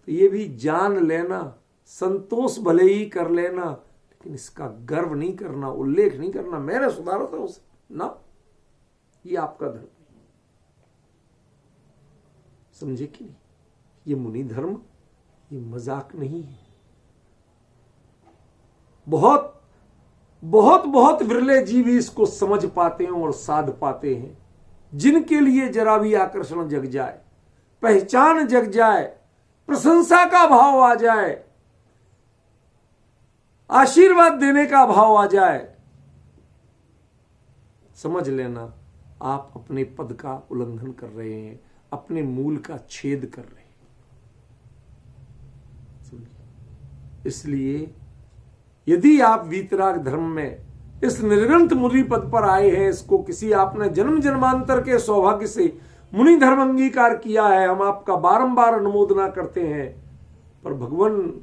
S1: तो ये भी जान लेना, संतोष भले ही कर लेना, लेकिन इसका गर्व नहीं करना, उल्लेख नहीं करना मैंने सुधारा था उसे ना, ये आपका धर्म नहीं। समझे कि नहीं? ये मुनि धर्म, ये मजाक नहीं है। बहुत बहुत बहुत विरले जीव इसको समझ पाते हैं और साध पाते हैं, जिनके लिए जरा भी आकर्षण जग जाए, पहचान जग जाए, प्रशंसा का भाव आ जाए, आशीर्वाद देने का भाव आ जाए, समझ लेना आप अपने पद का उल्लंघन कर रहे हैं, अपने मूल का छेद कर रहे हैं। समझिए, इसलिए यदि आप वीतराग धर्म में इस निर्ग्रंथ मुनि पद पर आए हैं, इसको किसी आपने जन्म जन्मांतर के सौभाग्य से मुनि धर्म अंगीकार किया है, हम आपका बारंबार अनुमोदना करते हैं। पर भगवान,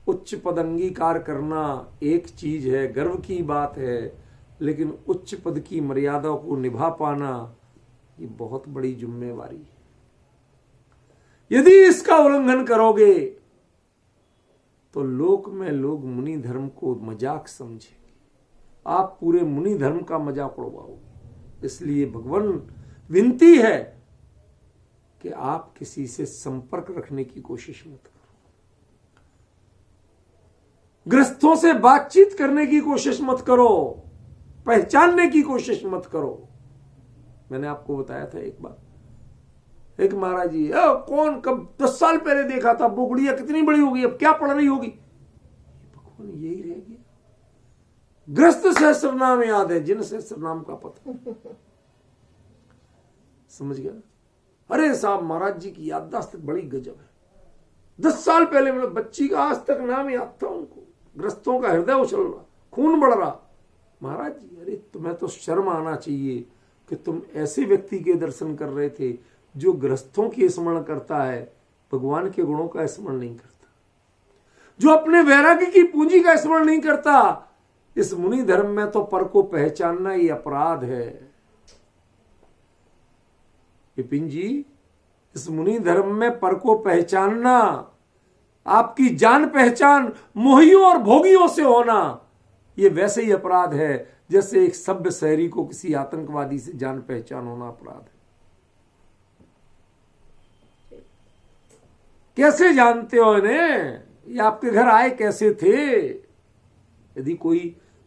S1: उच्च पद अंगीकार करना एक चीज है, गर्व की बात है, लेकिन उच्च पद की मर्यादा को निभा पाना ये बहुत बड़ी जिम्मेवारी है। यदि इसका उल्लंघन करोगे तो लोक में लोग मुनि धर्म को मजाक समझेंगे, आप पूरे मुनि धर्म का मजाक उड़वाओगे। इसलिए भगवान विनती है कि आप किसी से संपर्क रखने की कोशिश मत करो, गृहस्थों से बातचीत करने की कोशिश मत करो, पहचानने की कोशिश मत करो। मैंने आपको बताया था एक बार, एक महाराज जी, कौन कब 10 साल पहले देखा था, वो गुड़िया कितनी बड़ी होगी, अब क्या पढ़ रही होगी। भगवान यही रह गया, ग्रस्त सहस्त्र नाम याद है, जिन सहस्त्र नाम का पता। समझ गया? अरे साहब, महाराज जी की याददाश्त बड़ी गजब है। 10 साल पहले मतलब बच्ची का आज तक नाम याद था उनको, ग्रस्तों का हृदय उछल रहा, खून बढ़ रहा। महाराज जी, अरे तुम्हें तो शर्म आना चाहिए कि तुम ऐसे व्यक्ति के दर्शन कर रहे थे जो ग्रस्तों की स्मरण करता है, भगवान के गुणों का स्मरण नहीं करता, जो अपने वैराग्य की पूंजी का स्मरण नहीं करता। इस मुनि धर्म में तो पर को पहचानना ही अपराध है। विपिन जी, इस मुनि धर्म में पर को पहचानना, आपकी जान पहचान मोहियों और भोगियों से होना, यह वैसे ही अपराध है जैसे एक सभ्य शहरी को किसी आतंकवादी से जान पहचान होना अपराध है। कैसे जानते हो इन्हें, ये आपके घर आए कैसे थे? यदि कोई,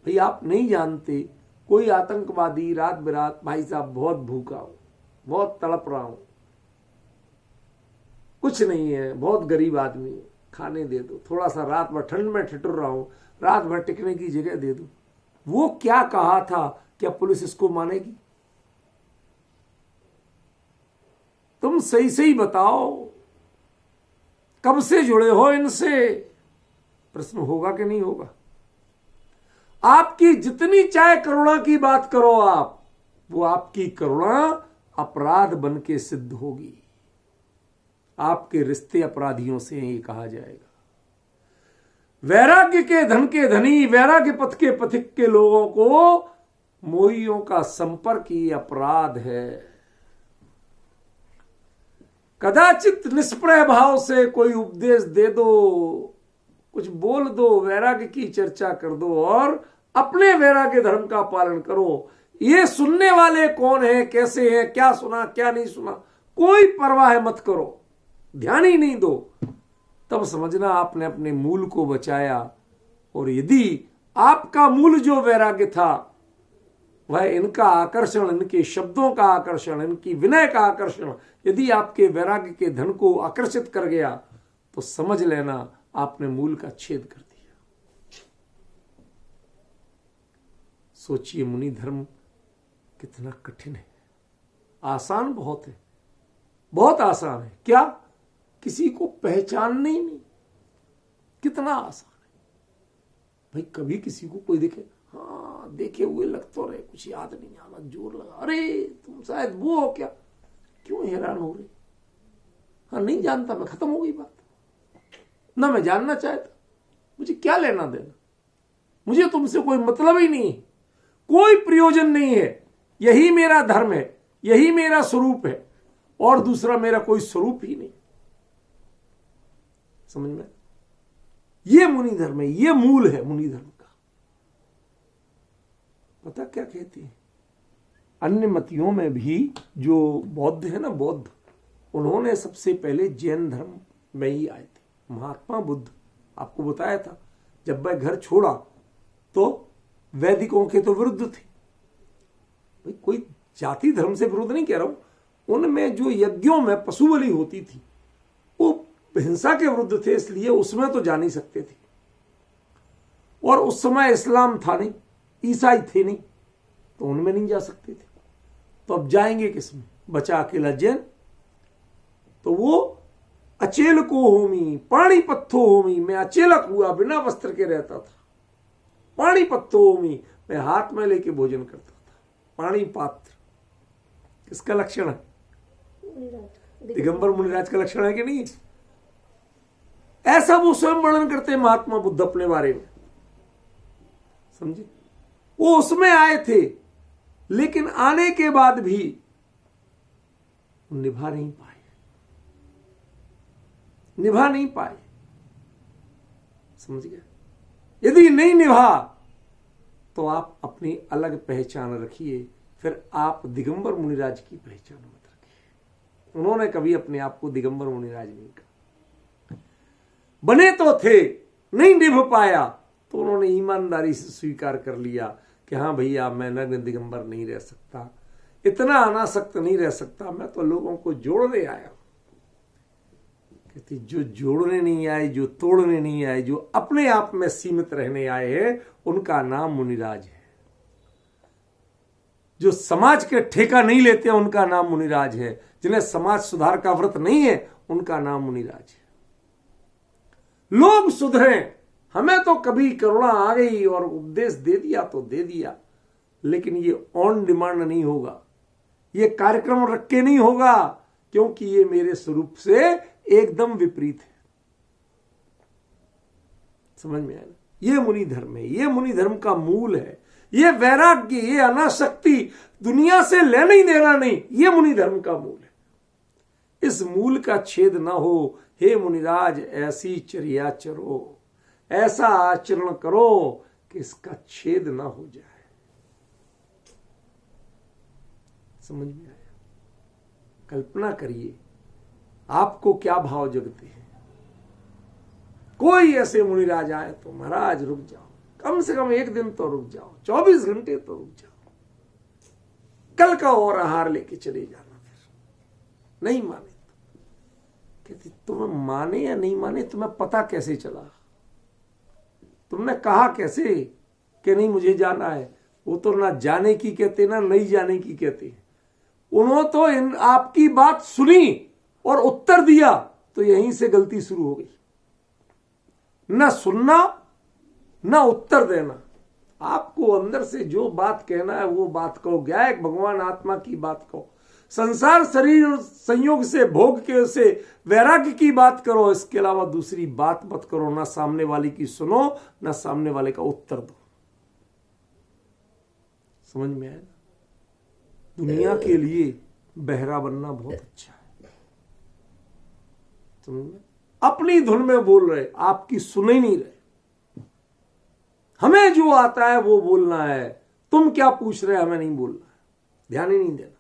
S1: भाई आप नहीं जानते, कोई आतंकवादी रात बिरात, भाई साहब बहुत भूखा हूं, बहुत तड़प रहा हूं, कुछ नहीं है, बहुत गरीब आदमी है, खाने दे दो, थोड़ा सा रात भर ठंड में ठिठुर रहा हूं, रात भर टिकने की जगह दे दो, वो क्या कहा था, क्या पुलिस इसको मानेगी? तुम सही सही बताओ, कब से जुड़े हो इनसे? प्रश्न होगा कि नहीं होगा? आपकी जितनी चाहे करुणा की बात करो आप, वो आपकी करुणा अपराध बन के सिद्ध होगी। आपके रिश्ते अपराधियों से ये कहा जाएगा। वैराग्य के धन के धनी, वैराग्य पथ के पथिक के लोगों को मोहियों का संपर्क ही अपराध है। कदाचित निष्प्रय भाव से कोई उपदेश दे दो, कुछ बोल दो, वैराग्य की चर्चा कर दो और अपने वैराग्य धर्म का पालन करो। ये सुनने वाले कौन है, कैसे हैं, क्या सुना क्या नहीं सुना, कोई परवाह मत करो, ध्यान ही नहीं दो। तब समझना आपने अपने मूल को बचाया। और यदि आपका मूल जो वैराग्य था वह इनका आकर्षण, इनके शब्दों का आकर्षण, इनकी विनय का आकर्षण यदि आपके वैराग्य के धन को आकर्षित कर गया तो समझ लेना आपने मूल का छेद कर दिया। सोचिए मुनि धर्म कितना कठिन है। आसान बहुत है, बहुत आसान है। क्या? किसी को पहचानना ही नहीं, कितना आसान है भाई। कभी किसी को कोई देखे, हाँ देखे हुए लग तो रहे, कुछ याद नहीं आना, जोर लगा, अरे तुम शायद वो हो क्या, क्यों हैरान हो रहे? हाँ नहीं जानता मैं, खत्म हो गई बात। ना मैं जानना चाहता, मुझे क्या लेना देना, मुझे तुमसे कोई मतलब ही नहीं, कोई प्रयोजन नहीं है। यही मेरा धर्म है, यही मेरा स्वरूप है और दूसरा मेरा कोई स्वरूप ही नहीं। समझ में? ये मुनि धर्म है, ये मूल है मुनि धर्म का। पता क्या कहते हैं? अन्य मतियों में भी जो बौद्ध है ना, बौद्ध, उन्होंने सबसे पहले जैन धर्म में ही आए थे। महात्मा बुद्ध, आपको बताया था, जब वह घर छोड़ा तो वैदिकों के तो विरुद्ध थे। भाई कोई जाति धर्म से विरुद्ध नहीं कह रहा हूं, उनमें जो यज्ञों में पशु बलि होती थी वो हिंसा के विरुद्ध थे, इसलिए उसमें तो जा नहीं सकते थे। और उस समय इस्लाम था नहीं, ईसाई थे नहीं, तो उनमें नहीं जा सकते थे। तो अब जाएंगे किसमें? बचा अकेला जैन। तो वो अचेल को होमी पाणी पत्थो होमी, मैं अचेलक हुआ, बिना वस्त्र के रहता था। पाणी पत्थो होमी, मैं हाथ में लेके भोजन करता था। पाणी पात्र किसका लक्षण है? दिगंबर मुनिराज का लक्षण है कि नहीं? ऐसा वो स्वयं वर्णन करते हैं महात्मा बुद्ध अपने बारे में। समझे? वो उसमें आए थे, लेकिन आने के बाद भी निभा नहीं पाए, निभा नहीं पाए। समझ गए? यदि नहीं निभा तो आप अपनी अलग पहचान रखिए, फिर आप दिगंबर मुनिराज की पहचान मत रखिए। उन्होंने कभी अपने आप को दिगंबर मुनिराज नहीं कहा। बने तो थे, नहीं निभ पाया तो उन्होंने ईमानदारी से स्वीकार कर लिया कि हाँ भैया मैं नग्न दिगंबर नहीं रह सकता, इतना अनासक्त नहीं रह सकता, मैं तो लोगों को जोड़ने आया। कहती जो जोड़ने नहीं आए, जो तोड़ने नहीं आए, जो अपने आप में सीमित रहने आए हैं, उनका नाम मुनिराज है। जो समाज के ठेका नहीं लेते हैं उनका नाम मुनिराज है। जिन्हें समाज सुधार का व्रत नहीं है उनका नाम मुनिराज है। लोग सुधरें, हमें तो कभी करुणा आ गई और उपदेश दे दिया तो दे दिया, लेकिन ये ऑन डिमांड नहीं होगा, ये कार्यक्रम रख के नहीं होगा, क्योंकि ये मेरे स्वरूप से एकदम विपरीत है। समझ में आया ना? ये मुनि धर्म है, ये मुनि धर्म का मूल है। ये वैराग्य, ये अनासक्ति, दुनिया से लेना ही देना नहीं, ये मुनि धर्म का मूल है। इस मूल का छेद ना हो, हे मुनिराज ऐसी चर्या चरो, ऐसा आचरण करो कि इसका छेद ना हो जाए। समझ में आया? कल्पना करिए आपको क्या भाव जगते हैं। कोई ऐसे मुनिराज आए तो महाराज रुक जाओ, कम से कम एक दिन तो रुक जाओ, 24 घंटे तो रुक जाओ, कल का और आहार लेके चले जाना। फिर नहीं माने तो कहती तुम्हें माने या नहीं माने तुम्हें पता कैसे चला? तुमने कहा कैसे कि नहीं मुझे जाना है? वो तो ना जाने की कहते ना नहीं जाने की कहते। उन्होंने तो आपकी बात सुनी और उत्तर दिया, तो यहीं से गलती शुरू हो गई। ना सुनना ना उत्तर देना, आपको अंदर से जो बात कहना है वो बात कहो, ज्ञायक भगवान आत्मा की बात कहो। संसार शरीर और संयोग से भोग के से वैराग्य की बात करो, इसके अलावा दूसरी बात मत करो। ना सामने वाले की सुनो, ना सामने वाले का उत्तर दो। समझ में आया ना? दुनिया के लिए बहरा बनना बहुत अच्छा है। समझ में? अपनी धुन में बोल रहे, आपकी सुन ही नहीं रहे। हमें जो आता है वो बोलना है, तुम क्या पूछ रहे हमें नहीं बोलना है, ध्यान ही नहीं देना।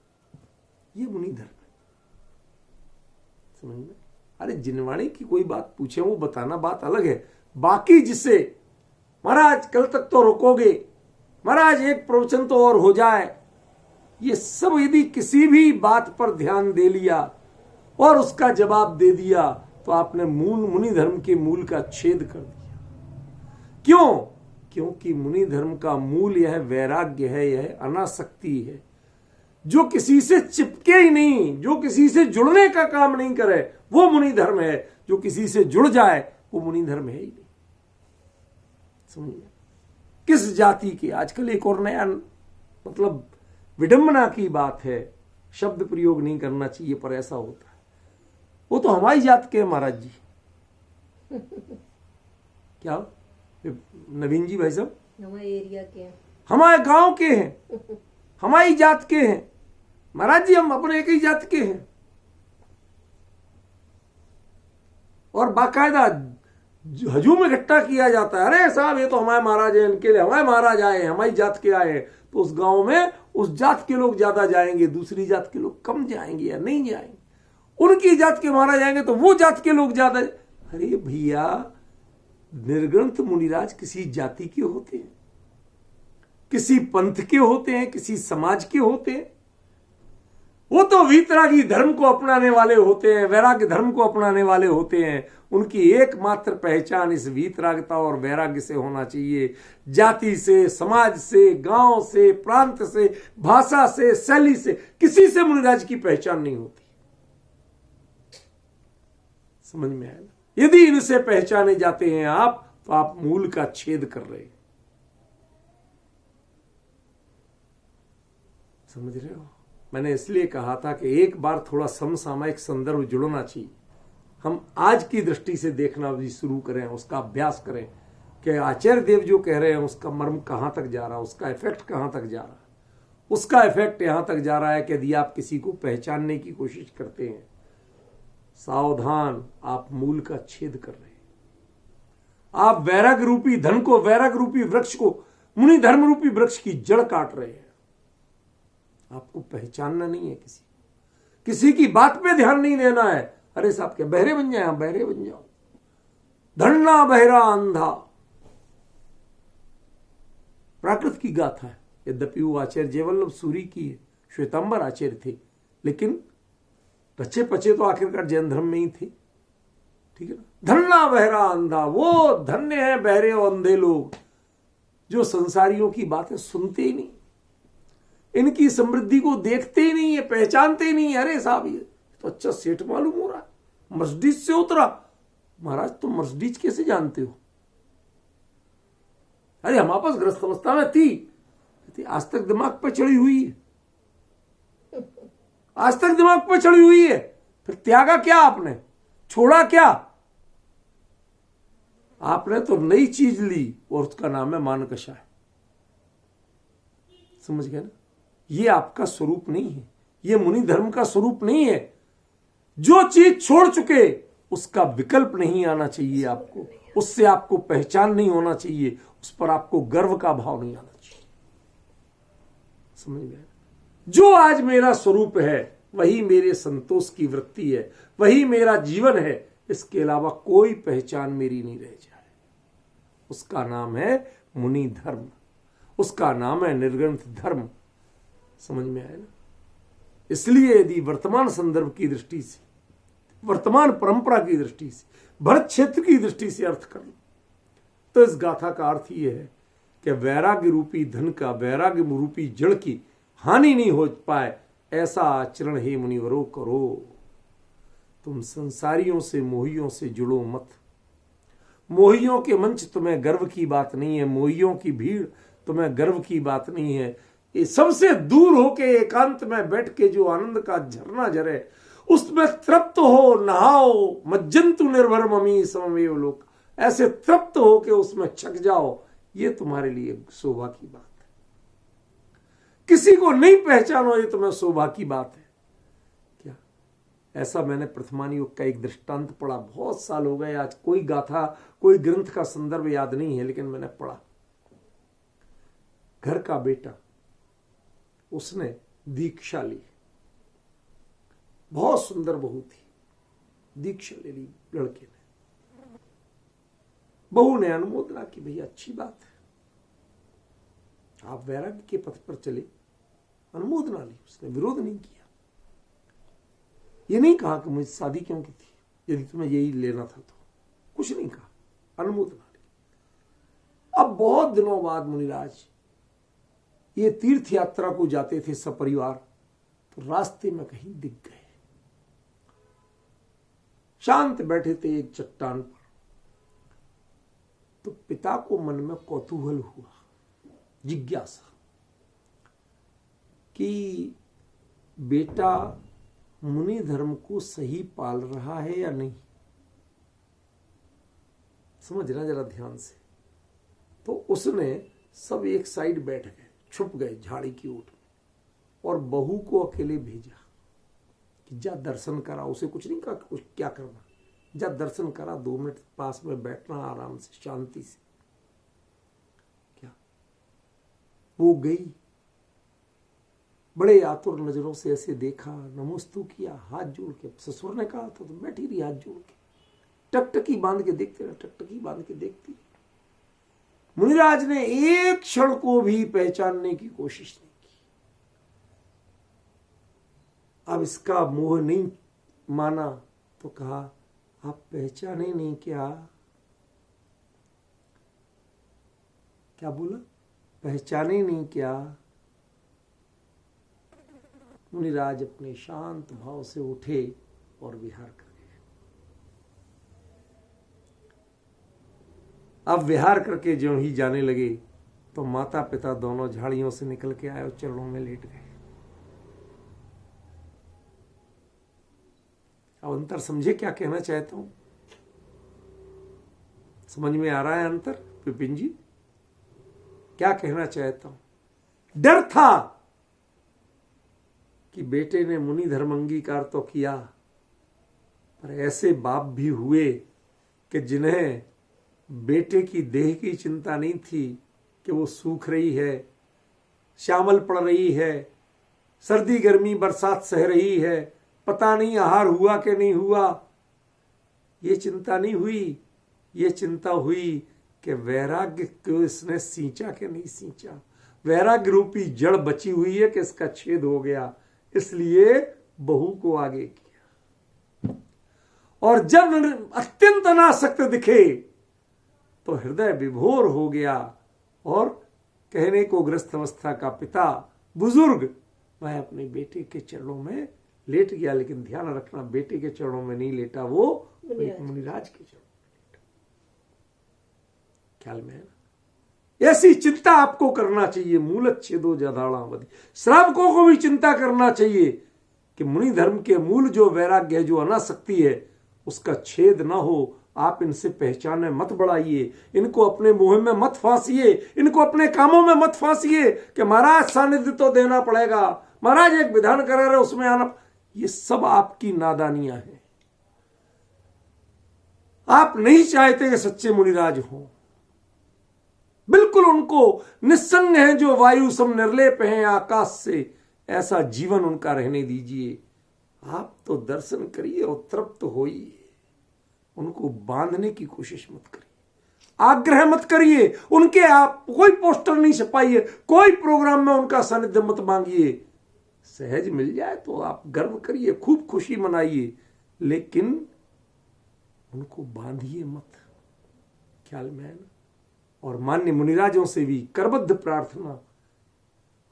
S1: ये मुनि धर्म है। समझ में? अरे जिनवाणी की कोई बात पूछे वो बताना बात अलग है, बाकी जिसे महाराज कल तक तो रुकोगे, महाराज एक प्रवचन तो और हो जाए, ये सब यदि किसी भी बात पर ध्यान दे लिया और उसका जवाब दे दिया तो आपने मूल मुनि धर्म के मूल का छेद कर दिया। क्यों? क्योंकि मुनि धर्म का मूल यह वैराग्य है, यह अनासक्ति है। जो किसी से चिपके ही नहीं, जो किसी से जुड़ने का काम नहीं करे, वो मुनि धर्म है। जो किसी से जुड़ जाए वो मुनि धर्म है ही नहीं। समझिए? किस जाति के, आजकल एक और नया मतलब विडंबना की बात है, शब्द प्रयोग नहीं करना चाहिए पर ऐसा होता है। वो तो हमारी जात के हैं महाराज जी। क्या नवीन जी भाई साहब?
S2: हमारे एरिया के हैं,
S1: हमारे गांव के हैं, हमारी जात के हैं महाराज जी। हम अपने एक ही जात के हैं और बाकायदा हजूम इकट्ठा किया जाता है। अरे साहब ये तो हमारे महाराज हैं, इनके लिए हमारे महाराज आए हैं, हमारी जात के आए हैं। तो उस गांव में उस जात के लोग ज्यादा जाएंगे, दूसरी जात के लोग कम जाएंगे या नहीं जाएंगे। उनकी जात के महाराज आएंगे तो वो जात के लोग ज्यादा। अरे भैया, निर्ग्रंथ मुनिराज किसी जाति के होते हैं, किसी पंथ के होते हैं, किसी समाज के होते हैं। वो तो वीतरागी धर्म को अपनाने वाले होते हैं, वैराग्य धर्म को अपनाने वाले होते हैं। उनकी एकमात्र पहचान इस वीतरागता और वैराग्य से होना चाहिए। जाति से, समाज से, गांव से, प्रांत से, भाषा से, शैली से, किसी से मुनिराज की पहचान नहीं होती। समझ में आया ना? यदि इनसे पहचाने जाते हैं आप, तो आप मूल का छेद कर रहे हैं। समझ रहे हो? मैंने इसलिए कहा था कि एक बार थोड़ा समसामयिक संदर्भ जुड़ना चाहिए। हम आज की दृष्टि से देखना भी शुरू करें, उसका अभ्यास करें कि आचार्य देव जो कह रहे हैं उसका मर्म कहां तक जा रहा है, उसका इफेक्ट कहां तक जा रहा है। उसका इफेक्ट यहां तक जा रहा है कि यदि आप किसी को पहचानने की कोशिश करते हैं, सावधान, आप मूल का छेद कर रहे हैं। आप वैराग्य रूपी धन को, वैराग्य रूपी वृक्ष को, मुनि धर्म रूपी वृक्ष की जड़ काट रहे हैं। आपको पहचानना नहीं है, किसी की बात पे ध्यान नहीं देना है। अरे साहब क्या बहरे बन जाए, बहरे बन जाओ, धन्ना बहरा अंधा। प्राकृत की गाथा है। यद्यपि वो आचार्य जयवल्लभ सूरी की श्वेतांबर आचार्य थे, लेकिन रचे पचे तो आखिरकार जैन धर्म में ही थे। ठीक है ना? धन्ना बहरा अंधा, वो धन्य है बहरे और अंधे लोग जो संसारियों की बातें सुनते ही नहीं, इनकी समृद्धि को देखते ही नहीं है, पहचानते ही नहीं है। अरे साहब ये तो अच्छा सेठ मालूम हो रहा है, मर्सिडीज से उतरा। महाराज तुम मर्सिडीज कैसे जानते हो? अरे हमारे पास गृहस्थ अवस्था में थी, आज तक दिमाग पर चढ़ी हुई है, आज तक दिमाग पर चढ़ी हुई है। फिर त्यागा क्या आपने, छोड़ा क्या? आपने तो नई चीज ली और उसका नाम है मान कषाय। समझ गए ना? ये आपका स्वरूप नहीं है, ये मुनि धर्म का स्वरूप नहीं है। जो चीज छोड़ चुके उसका विकल्प नहीं आना चाहिए आपको, उससे आपको पहचान नहीं होना चाहिए, उस पर आपको गर्व का भाव नहीं आना चाहिए। समझ गए? जो आज मेरा स्वरूप है वही मेरे संतोष की वृत्ति है, वही मेरा जीवन है। इसके अलावा कोई पहचान मेरी नहीं रह जाए। उसका नाम है मुनि धर्म, उसका नाम है निर्ग्रंथ धर्म। समझ में आया ना? इसलिए यदि वर्तमान संदर्भ की दृष्टि से, वर्तमान परंपरा की दृष्टि से, भरत क्षेत्र की दृष्टि से अर्थ कर लो तो इस गाथा का अर्थ यह है कि वैराग्य रूपी धन का, वैराग्य रूपी जड़ की हानि नहीं हो पाए, ऐसा आचरण हे मुनिवरों करो। तुम संसारियों से, मोहियों से जुड़ो मत। मोहियों के मंच तुम्हें गर्व की बात नहीं है, मोहियों की भीड़ तुम्हें गर्व की बात नहीं है। ये सबसे दूर होके एकांत में बैठ के जो आनंद का झरना झरे, उसमें तृप्त हो, नहाओ, मज्जंतु निर्भर ममी सममेव लोक, ऐसे तृप्त हो के उसमें छक जाओ, ये तुम्हारे लिए शोभा की बात है। किसी को नहीं पहचानो, ये तुम्हें शोभा की बात है क्या? ऐसा मैंने प्रथमान योग का एक दृष्टांत पढ़ा, बहुत साल हो गए, आज कोई गाथा कोई ग्रंथ का संदर्भ याद नहीं है, लेकिन मैंने पढ़ा। घर का बेटा, उसने दीक्षा ली, बहुत सुंदर बहू थी, दीक्षा ले ली लड़के ने। बहू ने अनुमोदना की, भैया अच्छी बात है, आप वैराग्य के पथ पर चले, अनुमोदना ली, उसने विरोध नहीं किया। ये नहीं कहा कि मुझे शादी क्यों की थी, यदि तुम्हें यही लेना था तो, कुछ नहीं कहा, अनुमोदना ली। अब बहुत दिनों बाद मुनिराज ये तीर्थ यात्रा को जाते थे सपरिवार, तो रास्ते में कहीं दिख गए। शांत बैठे थे एक चट्टान पर, तो पिता को मन में कौतूहल हुआ, जिज्ञासा कि बेटा मुनि धर्म को सही पाल रहा है या नहीं। समझना जरा ध्यान से। तो उसने सब एक साइड बैठ गए, छुप गए झाड़ी की ओट में, और बहू को अकेले भेजा कि जा दर्शन करा। उसे कुछ नहीं कहा कि कुछ क्या करना, जा दर्शन करा, 2 मिनट पास में बैठना आराम से, शांति से। क्या वो गई, बड़े आतुर नजरों से ऐसे देखा, नमोस्तु किया, हाथ जोड़ के। ससुर ने कहा था तो बैठी रही हाथ जोड़ के, टकटकी बांध के देखते रहे, टकटकी बांध के देखती रही। मुनिराज ने एक क्षण को भी पहचानने की कोशिश नहीं की। अब इसका मोह नहीं माना तो कहा, आप पहचाने नहीं क्या? क्या बोला? पहचाने नहीं क्या? मुनिराज अपने शांत भाव से उठे और विहार कर गए। अब विहार करके ज्यों ही जाने लगे तो माता पिता दोनों झाड़ियों से निकल के आए और चरणों में लेट गए। अब अंतर समझे क्या कहना चाहता हूं? समझ में आ रहा है अंतर विपिन जी? क्या कहना चाहता हूं? डर था कि बेटे ने मुनि धर्म अंगीकार तो किया, पर ऐसे बाप भी हुए कि जिन्हें बेटे की देह की चिंता नहीं थी कि वो सूख रही है, श्यामल पड़ रही है, सर्दी गर्मी बरसात सह रही है, पता नहीं आहार हुआ कि नहीं हुआ। ये चिंता नहीं हुई, ये चिंता हुई कि वैराग्य को इसने सींचा कि नहीं सींचा, वैराग्य रूपी जड़ बची हुई है कि इसका छेद हो गया, इसलिए बहू को आगे किया। और जब अत्यंत अनासक्त दिखे तो हृदय विभोर हो गया, और कहने को ग्रस्त अवस्था का पिता बुजुर्ग वह अपने बेटे के चरणों में लेट गया। लेकिन ध्यान रखना, बेटे के चरणों में नहीं लेटा, वो मुनिराज के चरणों में लेटा। ख्याल में है ना? ऐसी चिंता आपको करना चाहिए। मूलच्छेदो जदाड़ावधि, श्रावकों को भी चिंता करना चाहिए कि मुनि धर्म के मूल जो वैराग्य है, जो अनासक्ति है, उसका छेद ना हो। आप इनसे पहचाने मत बढ़ाइए, इनको अपने मोह में मत फांसिए, इनको अपने कामों में मत फांसिए कि महाराज सानिध्य तो देना पड़ेगा, महाराज एक विधान कर रहे उसमें आना। ये सब आपकी नादानियां हैं। आप नहीं चाहते कि सच्चे मुनिराज हों, बिल्कुल उनको निस्संग है, जो वायु सम निर्लेप हैं आकाश से, ऐसा जीवन उनका रहने दीजिए। आप तो दर्शन करिए और तृप्त होइए, उनको बांधने की कोशिश मत करिए, आग्रह मत करिए उनके। आप कोई पोस्टर नहीं छपाइए, कोई प्रोग्राम में उनका सानिध्य मत मांगिए। सहज मिल जाए तो आप गर्व करिए, खूब खुशी मनाइए, लेकिन उनको बांधिए मत। ख्याल में है ना? और मान्य मुनिराजों से भी करबद्ध प्रार्थना,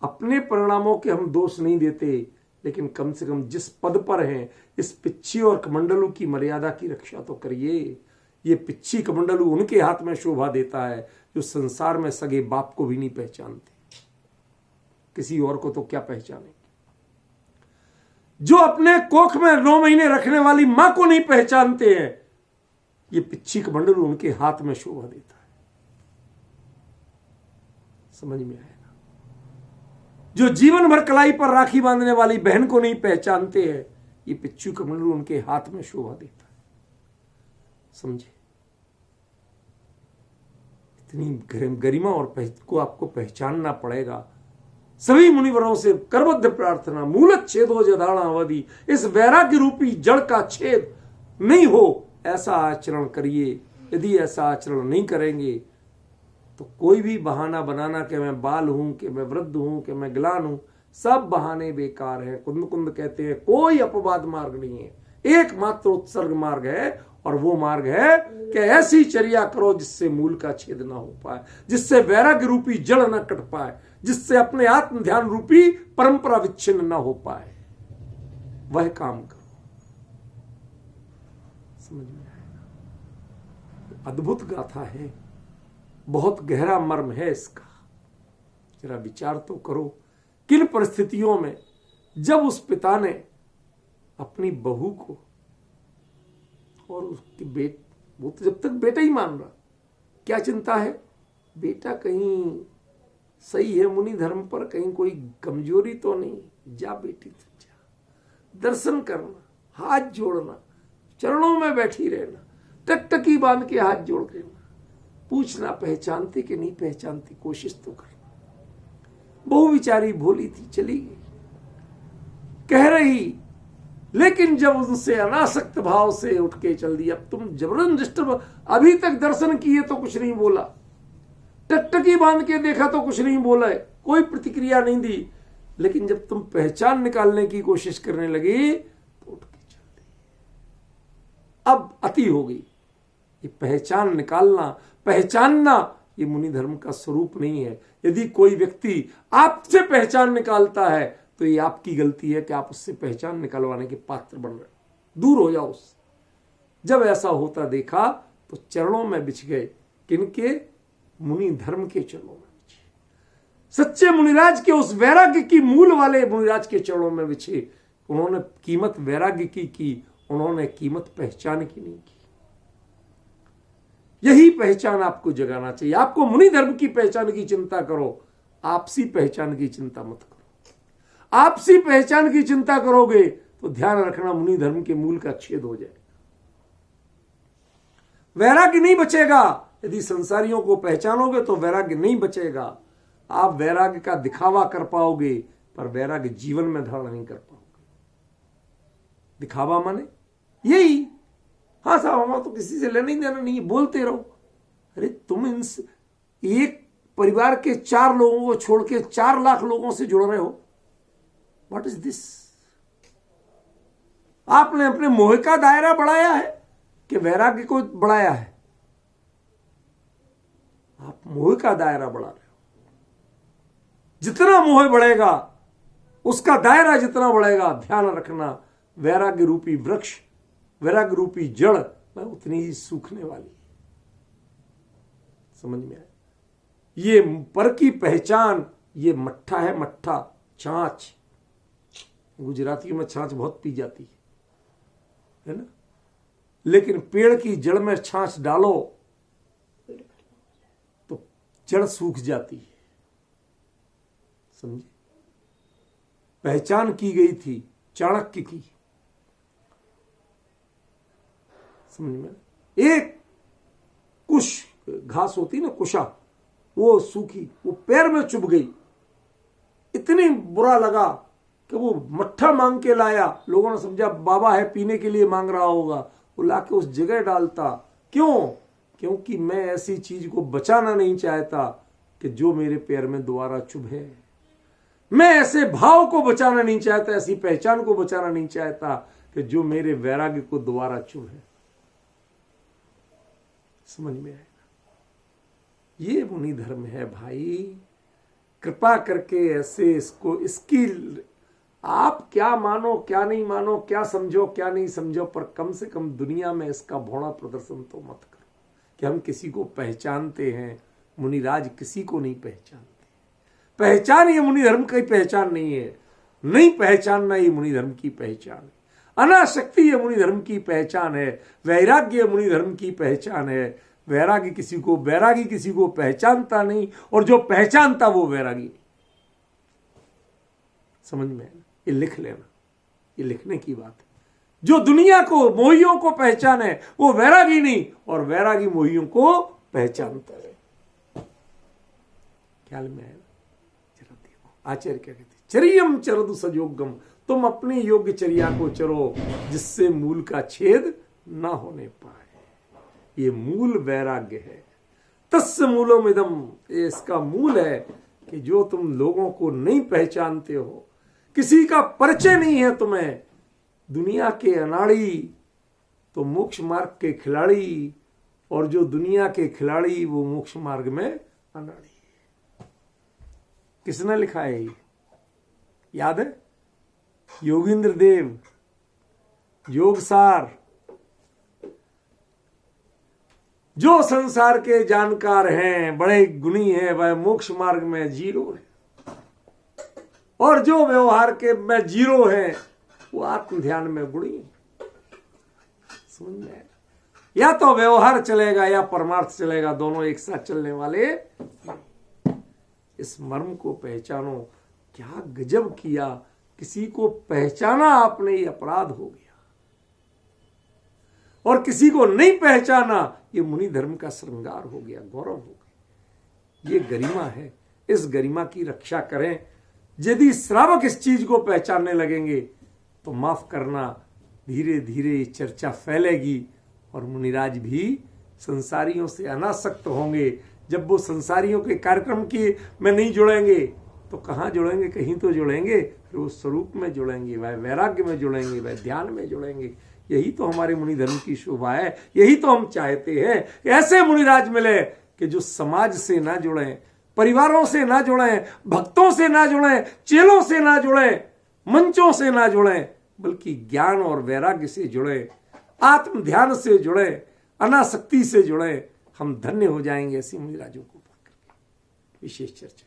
S1: अपने परिणामों के हम दोष नहीं देते, लेकिन कम से कम जिस पद पर हैं, इस पिच्छी और कमंडलों की मर्यादा की रक्षा तो करिए। ये पिच्छी कमंडलू उनके हाथ में शोभा देता है जो संसार में सगे बाप को भी नहीं पहचानते, किसी और को तो क्या पहचानेंगे। जो अपने कोख में 9 महीने रखने वाली मां को नहीं पहचानते हैं, ये पिच्छी कमंडलू उनके हाथ में शोभा देता है। समझ में आएगा। जो जीवन भर कलाई पर राखी बांधने वाली बहन को नहीं पहचानते हैं, ये पिच्छू कमंडलू उनके हाथ में शोभा देता है। समझे, इतनी गरिमा और को आपको पहचानना पड़ेगा। सभी मुनिवरों से करबद्ध प्रार्थना, मूलत छेदो जदाणा अवधि, इस वैराग्य रूपी जड़ का छेद नहीं हो ऐसा आचरण करिए। यदि ऐसा आचरण नहीं करेंगे तो कोई भी बहाना बनाना कि मैं बाल हूं, कि मैं वृद्ध हूं, कि मैं ग्लान हूं, सब बहाने बेकार हैं। कुंद कुंद कहते हैं कोई अपवाद मार्ग नहीं है, एकमात्र उत्सर्ग मार्ग है, और वो मार्ग है कि ऐसी चर्या करो जिससे मूल का छेद ना हो पाए, जिससे वैराग्य रूपी जड़ न कट पाए, जिससे अपने आत्म ध्यान रूपी परंपरा विच्छिन्न ना हो पाए, वह काम करो। समझ में आएगा। अद्भुत गाथा है, बहुत गहरा मर्म है इसका। जरा विचार तो करो, किन परिस्थितियों में जब उस पिता ने अपनी बहू को और उसकी वो तो जब तक बेटा ही मान रहा, क्या चिंता है, बेटा कहीं सही है मुनि धर्म पर, कहीं कोई कमजोरी तो नहीं, जा बेटी तू जा, दर्शन करना, हाथ जोड़ना, चरणों में बैठी रहना, टकटकी बांध के हाथ जोड़ के पूछना पहचानती कि नहीं पहचानती, कोशिश तो करना। बहु विचारी भोली थी, चली गई, कह रही, लेकिन जब उनसे अनासक्त भाव से उठ के चल दी। अब तुम जबरन डिस्टर्ब, अभी तक दर्शन किए तो कुछ नहीं बोला, टकटकी बांध के देखा तो कुछ नहीं बोला है, कोई प्रतिक्रिया नहीं दी, लेकिन जब तुम पहचान निकालने की कोशिश करने लगी तो उठ के चल दी। अब अति हो गई। ये पहचान निकालना, पहचानना, ये मुनि धर्म का स्वरूप नहीं है। यदि कोई व्यक्ति आपसे पहचान निकालता है तो ये आपकी गलती है कि आप उससे पहचान निकलवाने के पात्र बन रहे, दूर हो जाओ उससे। जब ऐसा होता देखा तो चरणों में बिछ गए, किनके, मुनि धर्म के चरणों में बिछे, सच्चे मुनिराज के, उस वैराग्य की मूल वाले मुनिराज के चरणों में बिछे। उन्होंने कीमत वैराग्य की, उन्होंने कीमत पहचान की नहीं की। यही पहचान आपको जगाना चाहिए। आपको मुनि धर्म की पहचान की चिंता करो, आपसी पहचान की चिंता मत करो। आपसी पहचान की चिंता करोगे तो ध्यान रखना मुनि धर्म के मूल का छेद हो जाएगा, वैराग्य नहीं बचेगा। यदि संसारियों को पहचानोगे तो वैराग्य नहीं बचेगा। आप वैराग्य का दिखावा कर पाओगे पर वैराग्य जीवन में धारण नहीं कर पाओगे। दिखावा माने यही, हाँ साहब हमारा तो किसी से लेना ही देना नहीं है, बोलते रहो। अरे तुम एक परिवार के 4 लोगों को छोड़ के 4 लाख लोगों से जुड़ रहे हो। What is this? आपने अपने मोह का दायरा बढ़ाया है कि वैराग्य को बढ़ाया है? आप मोह का दायरा बढ़ा रहे हो। जितना मोह बढ़ेगा, उसका दायरा जितना बढ़ेगा, ध्यान रखना वैराग्य रूपी वृक्ष, वैराग्य रूपी जड़ में उतनी ही सूखने वाली है। समझ में आया? ये पर की पहचान, ये मट्ठा है, मट्ठा, छाछ। गुजरातियों में छाछ बहुत पी जाती है ना, लेकिन पेड़ की जड़ में छाछ डालो तो जड़ सूख जाती है। समझे? पहचान की गई थी चाणक्य की। समझ में? एक कुश घास होती ना, कुशा, वो सूखी, वो पैर में चुभ गई, इतनी बुरा लगा कि वो मट्ठा मांग के लाया। लोगों ने समझा बाबा है, पीने के लिए मांग रहा होगा, वो लाके उस जगह डालता। क्यों? क्योंकि मैं ऐसी चीज को बचाना नहीं चाहता कि जो मेरे पैर में दोबारा चुभे। मैं ऐसे भाव को बचाना नहीं चाहता, ऐसी पहचान को बचाना नहीं चाहता कि जो मेरे वैराग्य को दोबारा चुभे। समझ में आएगा? ये मुनि धर्म है भाई। कृपा करके ऐसे इसको, इसकी आप क्या मानो क्या नहीं मानो, क्या समझो क्या नहीं समझो, पर कम से कम दुनिया में इसका भोड़ा प्रदर्शन तो मत करो कि हम किसी को पहचानते हैं। मुनिराज किसी को नहीं पहचानते। पहचान ये मुनि धर्म की पहचान नहीं है, नहीं पहचानना ये मुनि धर्म की पहचान है। अनासक्ति ये मुनि धर्म की पहचान है। वैराग्य मुनि धर्म की पहचान है। वैरागी किसी को पहचानता नहीं, और जो पहचानता वो वैरागी नहीं। समझ में है ना? ये लिख लेना, ये लिखने की बात है। जो दुनिया को, मोहियों को पहचाने वो वैरागी नहीं, और वैरागी मोहियों को पहचानता है। ख्याल में है ना? जरा देखो आचार्य क्या कहते, चरियम चरदु सजोगम, तुम अपनी योग्य चर्या को चरो जिससे मूल का छेद ना होने पाए। ये मूल वैराग्य है। तस्य मूलम इदम, ये इसका मूल है कि जो तुम लोगों को नहीं पहचानते हो, किसी का परिचय नहीं है तुम्हें, दुनिया के अनाड़ी तो मोक्ष मार्ग के खिलाड़ी, और जो दुनिया के खिलाड़ी वो मोक्ष मार्ग में अनाड़ी। किसने लिखा है ये? याद है? योगींद्र देव, योगसार। जो संसार के जानकार हैं, बड़े गुणी हैं, वह मोक्ष मार्ग में जीरो है, और जो व्यवहार के में जीरो है वो आत्म ध्यान में गुणी है। समझ में? या तो व्यवहार चलेगा या परमार्थ चलेगा, दोनों एक साथ चलने वाले। इस मर्म को पहचानो। क्या गजब किया, किसी को पहचाना आपने, ये अपराध हो गया, और किसी को नहीं पहचाना ये मुनि धर्म का श्रृंगार हो गया, गौरव हो गया। ये गरिमा है, इस गरिमा की रक्षा करें। यदि श्रावक इस चीज को पहचानने लगेंगे तो माफ करना, धीरे धीरे चर्चा फैलेगी, और मुनिराज भी संसारियों से अनासक्त होंगे। जब वो संसारियों के कार्यक्रम की में नहीं जुड़ेंगे तो कहाँ जुड़ेंगे? कहीं तो जुड़ेंगे, फिर वो स्वरूप में जुड़ेंगे, वह वैराग्य में जुड़ेंगे, वह ध्यान में जुड़ेंगे। यही तो हमारे मुनि धर्म की शोभा है, यही तो हम चाहते हैं। ऐसे मुनिराज मिले कि जो समाज से ना जुड़े, परिवारों से ना जुड़े, भक्तों से ना जुड़े, चेलों से ना जुड़े, मंचों से ना जुड़े, बल्कि ज्ञान और वैराग्य से जुड़े, आत्म ध्यान से जुड़े, अनासक्ति से जुड़े। हम धन्य हो जाएंगे ऐसी मुनिराजों को पाकर। विशेष चर्चा।